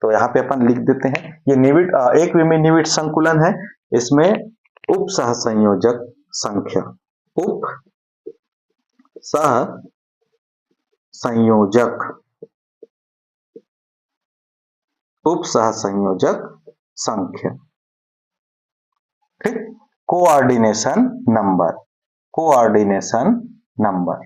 तो यहाँ पे अपन लिख देते हैं ये निविड़ एक विमीय निविड़ संकुलन है, इसमें उप सहसंयोजक संख्या, उप सहसंयोजक, उप सहसंयोजक संख्या, ठीक, कोऑर्डिनेशन नंबर, कोऑर्डिनेशन नंबर।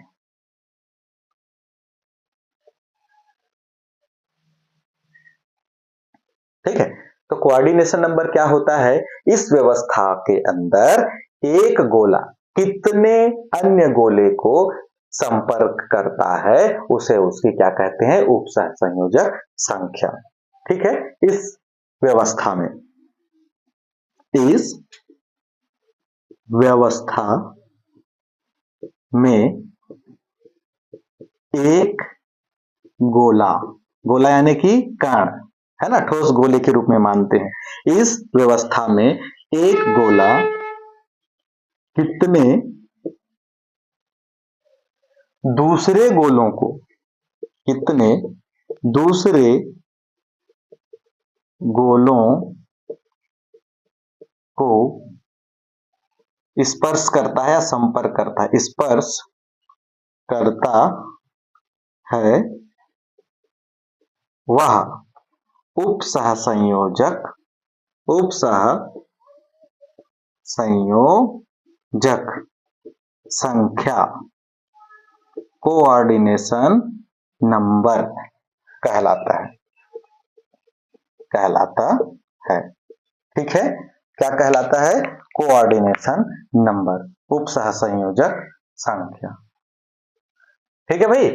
ठीक है, तो कोऑर्डिनेशन नंबर क्या होता है? इस व्यवस्था के अंदर एक गोला कितने अन्य गोले को संपर्क करता है उसे उसकी क्या कहते हैं? उप सहसंयोजक संख्या। ठीक है, इस व्यवस्था में, इस व्यवस्था में एक गोला, गोला यानी कि कण है ना, ठोस गोले के रूप में मानते हैं। इस व्यवस्था में एक गोला कितने दूसरे गोलों को, कितने दूसरे गोलों को स्पर्श करता है या संपर्क करता है? स्पर्श करता है, वह उप सहसंयोजक, उप सहसंयोजक संख्या, कोऑर्डिनेशन नंबर कहलाता है, कहलाता है। ठीक है, क्या कहलाता है? कोऑर्डिनेशन नंबर, उप सहसंयोजक संख्या। ठीक है भाई,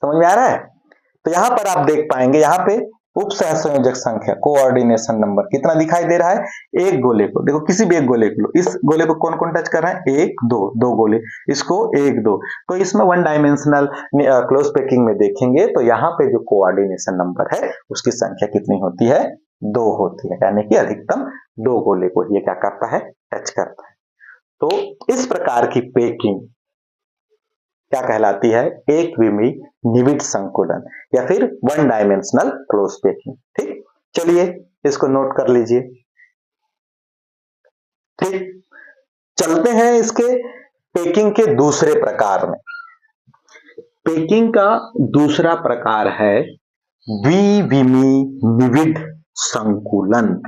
समझ में आ रहा है? तो यहां पर आप देख पाएंगे, यहां पे उप सहसंयोजक संख्या, कोऑर्डिनेशन नंबर कितना दिखाई दे रहा है? एक गोले को, देखो किसी भी एक गोले को लो, इस गोले को कौन कौन टच कर रहा है? एक, दो, दो गोले, इसको एक, दो। तो इसमें वन डायमेंशनल क्लोज पैकिंग में देखेंगे तो यहाँ पे जो कोऑर्डिनेशन नंबर है उसकी संख्या कितनी होती है? 2 होती है, यानी कि अधिकतम 2 गोले को ये क्या करता है? टच करता है। तो इस प्रकार की पैकिंग क्या कहलाती है? एक विमीय निविड़ संकुलन या फिर वन डायमेंशनल क्लोज पैकिंग। ठीक, चलिए इसको नोट कर लीजिए। ठीक, चलते हैं इसके पैकिंग के दूसरे प्रकार में। पैकिंग का दूसरा प्रकार है द्विविमीय निविड़ संकुलन।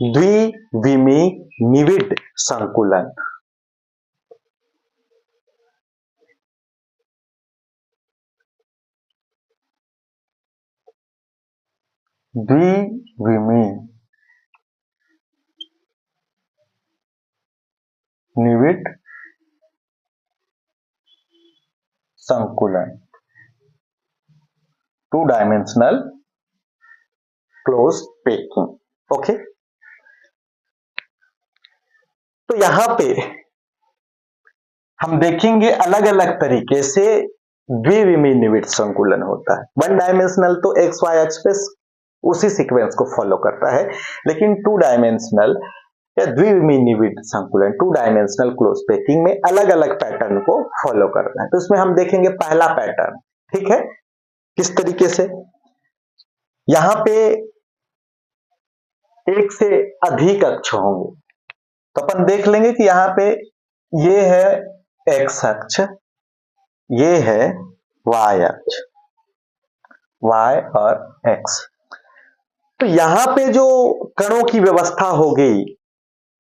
द्विविमीय निविड़ संकुलन, द्विविमीय निविड़ संकुलन, 2 डायमेंशनल क्लोज पैकिंग। ओके, तो यहां पे हम देखेंगे अलग अलग तरीके से द्विविमीय निविड़ संकुलन होता है। वन डायमेंशनल तो एक्स वाई अक्ष पे उसी सीक्वेंस को फॉलो करता है, लेकिन 2 डायमेंशनल या द्विविमीय निविड़ संकुलन, 2 डायमेंशनल क्लोज पैकिंग में अलग अलग पैटर्न को फॉलो करता है। तो इसमें हम देखेंगे पहला पैटर्न। ठीक है, किस तरीके से? यहां पे एक से अधिक अक्ष होंगे, तो अपन देख लेंगे कि यहां पे ये है एक्स अक्ष, ये है वाई अक्ष, वाई और एक्स। तो यहां पे जो कणों की व्यवस्था होगी,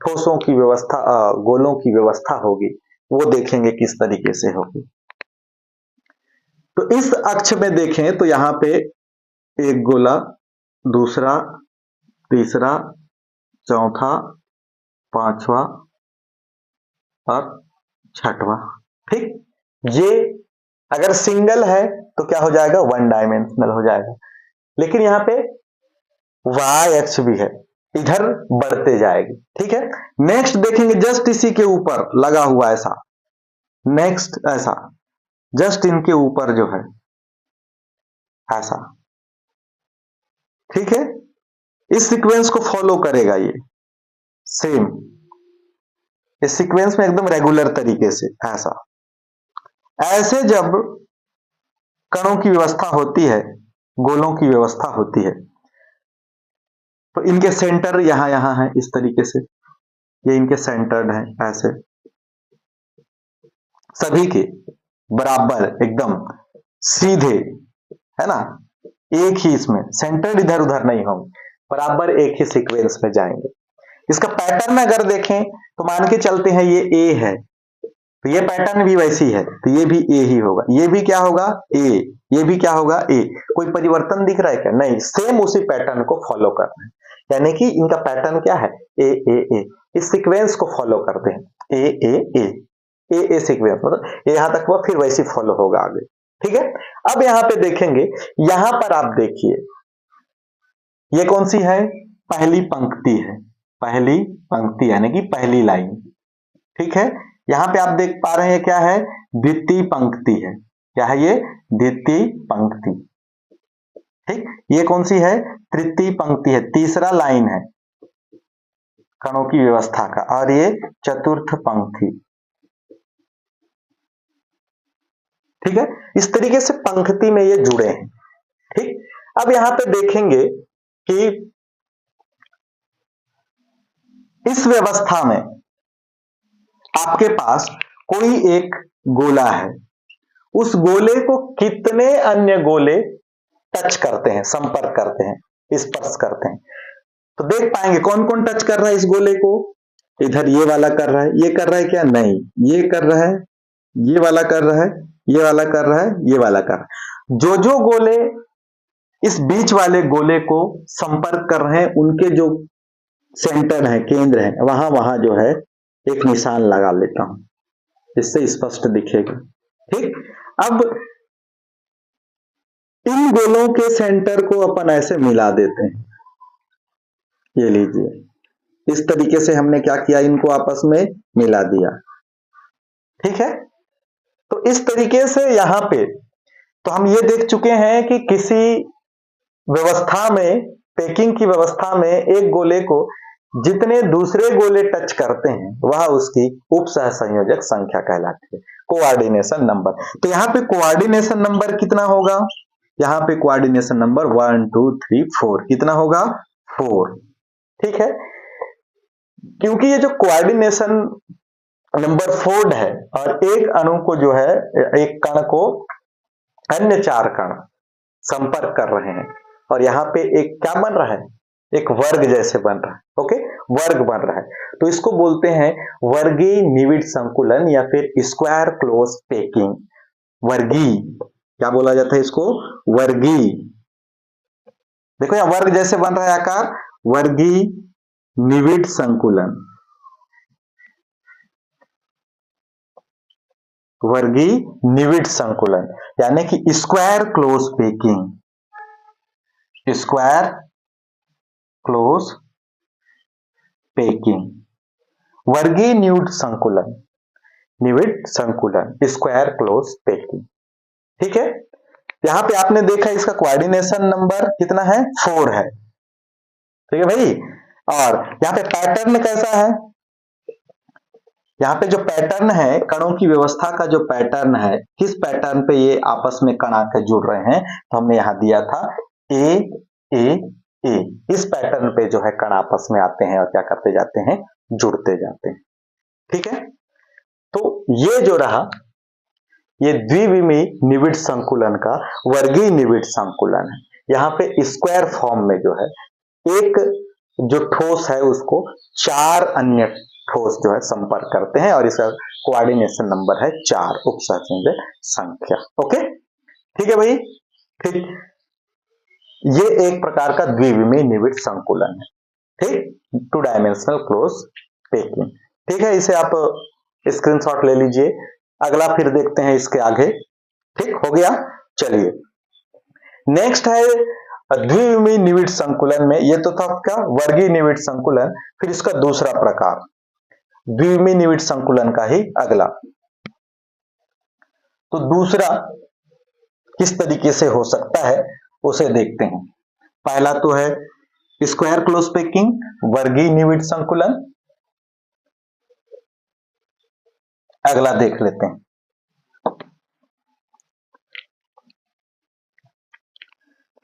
ठोसों की व्यवस्था, गोलों की व्यवस्था होगी, वो देखेंगे किस तरीके से होगी। तो इस अक्ष में देखें तो यहां पे एक गोला, दूसरा, तीसरा, चौथा, पांचवा और छठवां। ठीक, ये अगर सिंगल है तो क्या हो जाएगा, वन डायमेंशनल हो जाएगा। लेकिन यहाँ पे वाई अक्ष भी है, इधर बढ़ते जाएगी। ठीक है, नेक्स्ट देखेंगे जस्ट इसी के ऊपर लगा हुआ ऐसा, नेक्स्ट ऐसा जस्ट इनके ऊपर जो है ऐसा। ठीक है, इस सीक्वेंस को फॉलो करेगा ये सेम, इस सीक्वेंस में एकदम रेगुलर तरीके से ऐसा। ऐसे जब कणों की व्यवस्था होती है, गोलों की व्यवस्था होती है, तो इनके सेंटर यहां यहां है इस तरीके से, ये इनके सेंटर्ड है ऐसे, सभी के बराबर एकदम सीधे, है ना, एक ही इसमें सेंटर्ड इधर उधर नहीं होंगे, बराबर एक ही सीक्वेंस में जाएंगे। इसका पैटर्न अगर देखें तो मान के चलते हैं ये ए है, तो ये पैटर्न भी वैसी है, तो ये भी ए ही होगा, ये भी क्या होगा ए, ये भी क्या होगा ए। कोई परिवर्तन दिख रहा है क्या, नहीं, सेम उसी पैटर्न को फॉलो कर रहे हैं, यानी कि इनका पैटर्न क्या है, ए ए ए, इस सीक्वेंस को फॉलो करते हैं, ए ए ए ए ए सीक्वेंस, मतलब यहां तक हुआ फिर वैसी फॉलो होगा आगे। ठीक है, अब यहां पे देखेंगे, यहां पर आप देखिए ये कौन सी है, पहली पंक्ति है, पहली पंक्ति यानी कि पहली लाइन। ठीक है, यहां पे आप देख पा रहे हैं क्या है, द्वितीय पंक्ति है, क्या है ये, द्वितीय पंक्ति। ठीक, ये कौन सी है, तृतीय पंक्ति है, तीसरा लाइन है कणों की व्यवस्था का, और ये चतुर्थ पंक्ति। ठीक है, इस तरीके से पंक्ति में ये जुड़े हैं। ठीक, अब यहां पे देखेंगे कि इस व्यवस्था में आपके पास कोई एक गोला है, उस गोले को कितने अन्य गोले टच करते हैं, संपर्क करते हैं, स्पर्श करते हैं, तो देख पाएंगे कौन कौन टच कर रहा है इस गोले को। इधर ये वाला कर रहा है, ये कर रहा है क्या, नहीं, ये कर रहा है, ये वाला कर रहा है, ये वाला कर रहा है, ये वाला कर रहा है। जो गोले इस बीच वाले गोले को संपर्क कर रहे हैं, उनके जो सेंटर है, केंद्र है, वहां वहां जो है एक निशान लगा लेता हूं, इससे स्पष्ट दिखेगा। ठीक, अब इन गोलों के सेंटर को अपन ऐसे मिला देते हैं, ये लीजिए, इस तरीके से हमने क्या किया, इनको आपस में मिला दिया। ठीक है, तो इस तरीके से यहां पे तो हम ये देख चुके हैं कि किसी व्यवस्था में, पैकिंग की व्यवस्था में एक गोले को जितने दूसरे गोले टच करते हैं वह उसकी उप सहसंयोजक संख्या कहलाती है, कोऑर्डिनेशन नंबर। तो यहाँ पे कोऑर्डिनेशन नंबर कितना होगा, यहाँ पे कोऑर्डिनेशन नंबर 1 2 3 4 कितना होगा, 4। ठीक है, क्योंकि ये जो कोऑर्डिनेशन नंबर 4 है, और एक अणु को जो है, एक कण को अन्य 4 कण संपर्क कर रहे हैं, और यहाँ पे एक क्या बन रहा है, एक वर्ग जैसे बन रहा है, ओके, वर्ग बन रहा है, तो इसको बोलते हैं वर्गीय निविड़ संकुलन या फिर स्क्वायर क्लोज पैकिंग। वर्गीय क्या बोला जाता है इसको, वर्गीय। देखो यहां वर्ग जैसे बन रहा है आकार, वर्गीय निविड़ संकुलन, वर्गीय निविड़ संकुलन यानी कि square close packing, square close packing, वर्गीय निविड़ संकुलन, निविड़ संकुलन, स्क्वायर क्लोज पैकिंग। ठीक है, यहां पे आपने देखा इसका कोऑर्डिनेशन नंबर कितना है, 4 है। ठीक है भाई, और यहां पे पैटर्न कैसा है, यहाँ पे जो पैटर्न है, कणों की व्यवस्था का जो पैटर्न है, किस पैटर्न पे ये आपस में कण आकर जुड़ रहे हैं, तो हमने यहाँ दिया था ए ए ए, इस पैटर्न पे जो है कण आपस में आते हैं और क्या करते जाते हैं, जुड़ते जाते हैं। ठीक है, तो ये जो रहा, ये द्विविमीय निविड़ संकुलन का वर्गीय निविड़ संकुलन है। यहाँ पे स्क्वायर फॉर्म में जो है, एक जो ठोस है उसको 4 अन्य ठोस जो है संपर्क करते हैं, और इसका कोऑर्डिनेशन नंबर है 4, उप सहसंयोजक संख्या। ओके, ठीक है भाई, ठीक, ये एक प्रकार का द्विविमीय निविड़ संकुलन है। ठीक, 2 डायमेंशनल क्लोज पैकिंग। ठीक है, इसे आप स्क्रीनशॉट ले लीजिए। अगला फिर देखते हैं इसके आगे। ठीक हो गया। चलिए नेक्स्ट है द्विविमीय निविड़ संकुलन में, ये तो था क्या वर्गीय निविड़ संकुलन, फिर इसका दूसरा प्रकार द्विविमीय निविड़ संकुलन का ही अगला। तो दूसरा किस तरीके से हो सकता है उसे देखते हैं। पहला तो है स्क्वायर क्लोज पैकिंग, वर्गीय निविड़ संकुलन। अगला देख लेते हैं।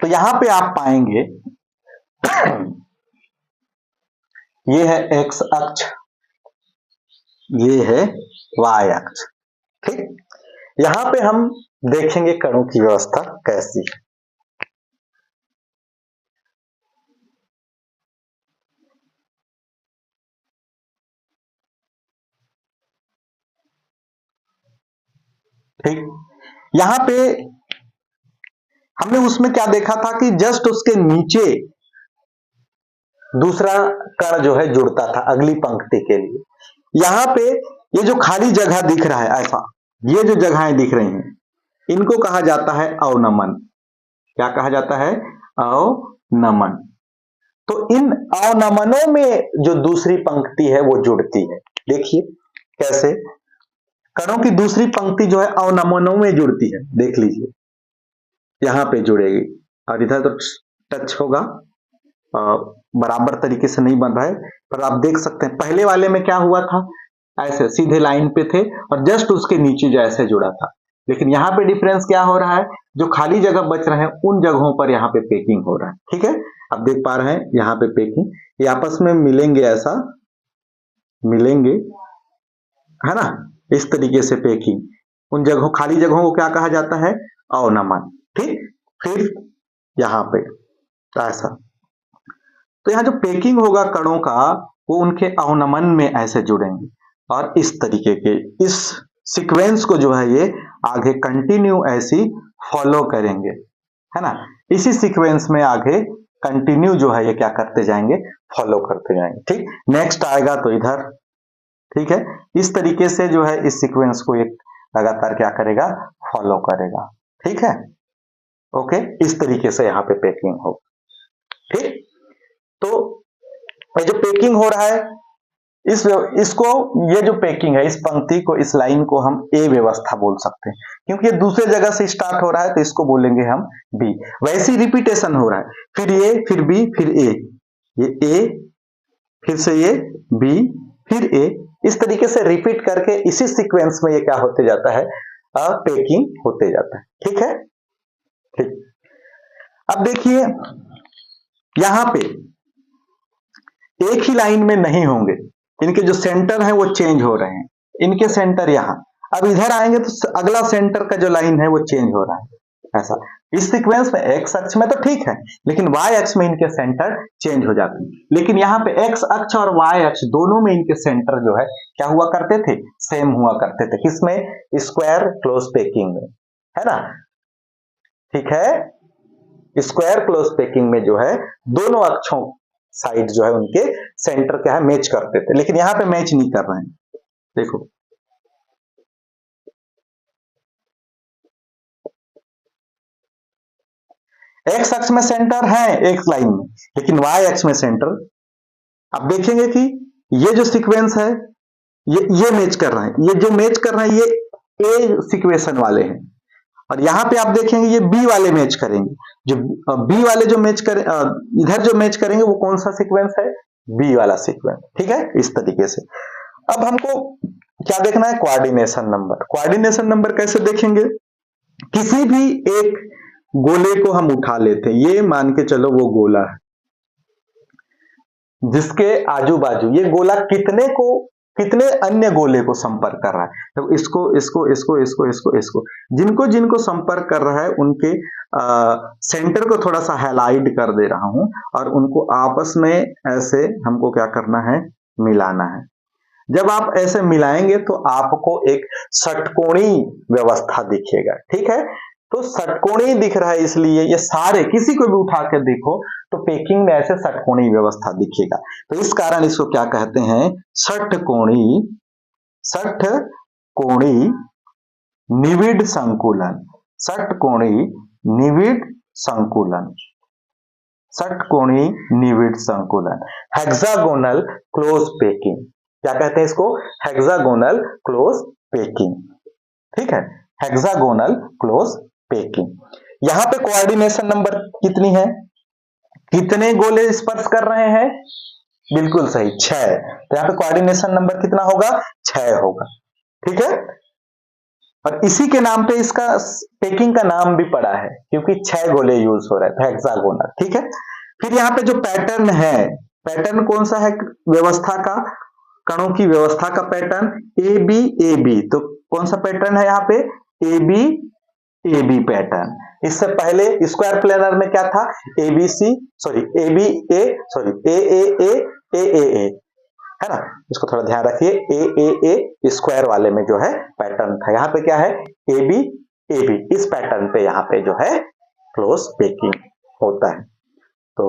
तो यहां पे आप पाएंगे ये है एक्स अक्ष, ये है वाई अक्ष। ठीक, यहां पे हम देखेंगे कणों की व्यवस्था कैसी है। ठीक, यहां पे हमने उसमें क्या देखा था कि जस्ट उसके नीचे दूसरा कण जो है जुड़ता था अगली पंक्ति के लिए। यहां पे ये जो खाली जगह दिख रहा है ऐसा, ये जो जगहें दिख रही हैं इनको कहा जाता है अवनमन। क्या कहा जाता है? अवनमन। तो इन अवनमनों में जो दूसरी पंक्ति है वो जुड़ती है। देखिए कैसे कणों की दूसरी पंक्ति जो है अवनमनों में जुड़ती है। देख लीजिए यहां पे जुड़ेगी और इधर तो टच होगा, बराबर तरीके से नहीं बन रहा है, पर आप देख सकते हैं पहले वाले में क्या हुआ था, ऐसे सीधे लाइन पे थे और जस्ट उसके नीचे जो ऐसे जुड़ा था। लेकिन यहाँ पे डिफरेंस क्या हो रहा है, जो खाली जगह बच रहे हैं उन जगहों पर यहाँ पे पैकिंग हो रहा है। ठीक है, आप देख पा रहे हैं यहाँ पे पैकिंग, ये आपस में मिलेंगे, ऐसा मिलेंगे, है ना, इस तरीके से पैकिंग। उन जगहों खाली जगहों को क्या कहा जाता है? अवनमन। ठीक, फिर यहाँ पे ऐसा, तो यहाँ जो पैकिंग होगा कणों का वो उनके अवनमन में ऐसे जुड़ेंगे और इस तरीके के इस सीक्वेंस को जो है ये आगे कंटिन्यू ऐसी फॉलो करेंगे, है ना। इसी सीक्वेंस में आगे कंटिन्यू जो है ये क्या करते जाएंगे? फॉलो करते जाएंगे। ठीक, नेक्स्ट आएगा तो इधर। ठीक है, इस तरीके से जो है इस सीक्वेंस को एक लगातार क्या करेगा? फॉलो करेगा। ठीक है, ओके, इस तरीके से यहाँ पे पैकिंग हो। ठीक, तो ये जो पैकिंग हो रहा है इसको, ये जो पैकिंग है इस पंक्ति को, इस लाइन को हम ए व्यवस्था बोल सकते हैं, क्योंकि ये दूसरे जगह से स्टार्ट हो रहा है तो इसको बोलेंगे हम बी। वैसे रिपीटेशन हो रहा है, फिर ये, फिर बी, फिर ए, ये ए, फिर से ये बी, फिर ए, इस तरीके से रिपीट करके इसी सीक्वेंस में ये क्या होते जाता है? पैकिंग होते जाता है। ठीक है, ठीक। अब देखिए यहां पे एक ही लाइन में नहीं होंगे, इनके जो सेंटर है वो चेंज हो रहे हैं। इनके सेंटर यहां, अब इधर आएंगे तो अगला सेंटर का जो लाइन है वो चेंज हो रहा है। ऐसा इस सीक्वेंस में एक्स अक्ष में तो ठीक है, लेकिन वाई अक्ष में इनके सेंटर चेंज हो जाते हैं। लेकिन यहाँ पे एक्स अक्ष और वाई अक्ष दोनों में इनके सेंटर जो है क्या हुआ करते थे? सेम हुआ करते थे। किसमें? स्क्वायर क्लोज पैकिंग में, है ना। ठीक है, स्क्वायर क्लोज पैकिंग में जो है दोनों अक्षों साइड जो है उनके सेंटर क्या है? मैच करते थे, लेकिन यहां पे मैच नहीं कर रहे हैं। देखो एक्स अक्ष में सेंटर है एक लाइन में, लेकिन वाई अक्ष में सेंटर, आप देखेंगे कि ये जो सीक्वेंस है ये मैच कर रहा है, ये जो मैच कर रहा है ये ए सीक्वेंसन वाले हैं, और यहां पे आप देखेंगे ये बी वाले मैच करेंगे। जो बी वाले जो मैच करें, इधर जो मैच करेंगे वो कौन सा सीक्वेंस है? बी वाला सीक्वेंस। ठीक है, इस तरीके से। अब हमको क्या देखना है? Coordination number. कोऑर्डिनेशन नंबर कैसे देखेंगे? किसी भी एक गोले को हम उठा लेते हैं, ये मान के चलो वो गोला है, जिसके आजू बाजू ये गोला कितने अन्य गोले को संपर्क कर रहा है? तो इसको इसको इसको इसको इसको इसको जिनको जिनको संपर्क कर रहा है उनके सेंटर को थोड़ा सा हाईलाइट कर दे रहा हूं और उनको आपस में ऐसे हमको क्या करना है? मिलाना है। जब आप ऐसे मिलाएंगे तो आपको एक षटकोणीय व्यवस्था दिखेगा। ठीक है, तो षटकोणीय दिख रहा है, इसलिए ये सारे किसी को भी उठा कर देखो तो पैकिंग में ऐसे षटकोणीय व्यवस्था दिखेगा। तो इस कारण इसको क्या कहते हैं, षटकोणीय निविड संकुलन, षटकोणीय निविड संकुलन, षटकोणीय निविड संकुलन। हेक्सागोनल क्लोज पैकिंग, क्या कहते हैं इसको, हेक्सागोनल क्लोज पैकिंग। ठीक है, हेक्सागोनल क्लोज पैकिंग। यहां पे कोऑर्डिनेशन नंबर कितनी है, कितने गोले स्पर्श कर रहे हैं, बिल्कुल सही 6। तो यहां पे कोऑर्डिनेशन नंबर कितना होगा, 6 होगा। ठीक है, और इसी के नाम पे इसका पैकिंग का नाम भी पड़ा है, क्योंकि 6 गोले यूज हो रहे थे, हेक्सागोनल। ठीक है, फिर यहाँ पे जो पैटर्न है, पैटर्न कौन सा है, व्यवस्था का, कणों की व्यवस्था का pattern A B A B. तो कौन सा पैटर्न है यहाँ पे, ए बी पैटर्न। इससे पहले स्क्वायर प्लेनर में क्या था, A B C, sorry A B A, sorry A है ना, इसको थोड़ा ध्यान रखिए, ए स्क्वायर वाले में जो है पैटर्न था। यहाँ पे क्या है, ए बी, इस पैटर्न पे यहाँ पे जो है क्लोज पैकिंग होता है। तो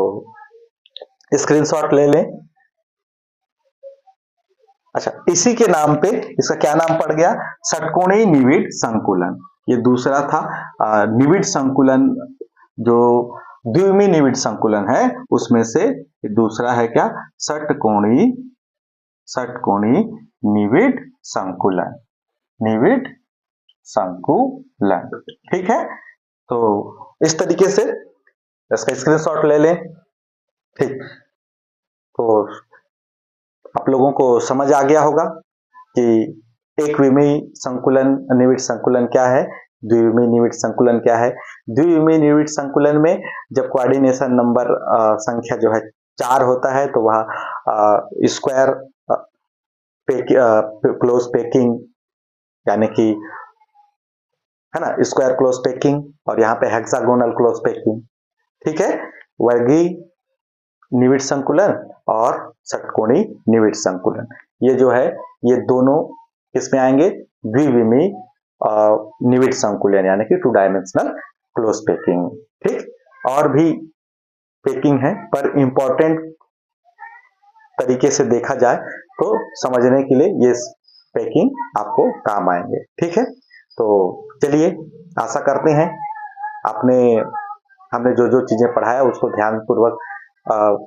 स्क्रीनशॉट ले लें। अच्छा, इसी के नाम पे इसका क्या नाम पड़ गया, षटकोणीय निविड संकुलन। ये दूसरा था निविड संकुलन, जो द्विविमीय निविड संकुलन है उसमें से दूसरा है क्या, षटकोणीय निविड संकुलन, निविड संकुलन। ठीक है, तो इस तरीके से इसका स्क्रीनशॉट ले लें। ठीक, तो आप लोगों को समझ आ गया होगा कि एक विमीय संकुलन निविड संकुलन क्या है, द्विविमीय निविड संकुलन क्या है। द्विविमीय निविड संकुलन में जब कोऑर्डिनेशन नंबर संख्या जो है 4 होता है तो वह स्क्वायर क्लोज पैकिंग, यानी कि है ना, स्क्वायर क्लोज पैकिंग, और यहाँ पे हेक्सागोनल क्लोज पैकिंग। ठीक है, वर्गीय निविड संकुलन और षटकोणीय निविड संकुलन, ये जो है ये दोनों किसमें आएंगे, द्विविमीय निविड संकुलन, यानी कि 2 डायमेंशनल क्लोज पैकिंग। ठीक, और भी पैकिंग है, पर इंपॉर्टेंट तरीके से देखा जाए तो समझने के लिए ये पैकिंग आपको काम आएंगे। ठीक है, तो चलिए, आशा करते हैं हमने जो जो चीजें पढ़ाया उसको ध्यानपूर्वक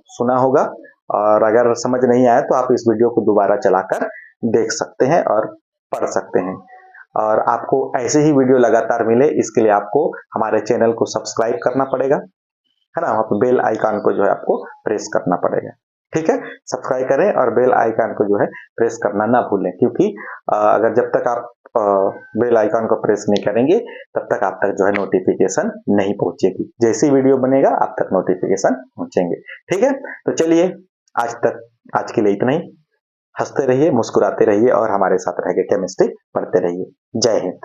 सुना होगा, और अगर समझ नहीं आया तो आप इस वीडियो को दोबारा चलाकर देख सकते हैं और पढ़ सकते हैं। और आपको ऐसे ही वीडियो लगातार मिले, इसके लिए आपको हमारे चैनल को सब्सक्राइब करना पड़ेगा, है ना, बेल आइकन को जो है आपको प्रेस करना पड़ेगा। ठीक है, सब्सक्राइब करें और बेल आइकन को जो है प्रेस करना ना भूलें, क्योंकि अगर जब तक आप बेल आइकन को प्रेस नहीं करेंगे तब तक आप तक जो है नोटिफिकेशन नहीं पहुंचेगी। जैसी वीडियो बनेगा आप तक नोटिफिकेशन पहुंचेंगे। ठीक है, तो चलिए आज के लिए इतना ही। हंसते रहिए, मुस्कुराते रहिए और हमारे साथ रह के केमिस्ट्री पढ़ते रहिए। जय हिंद।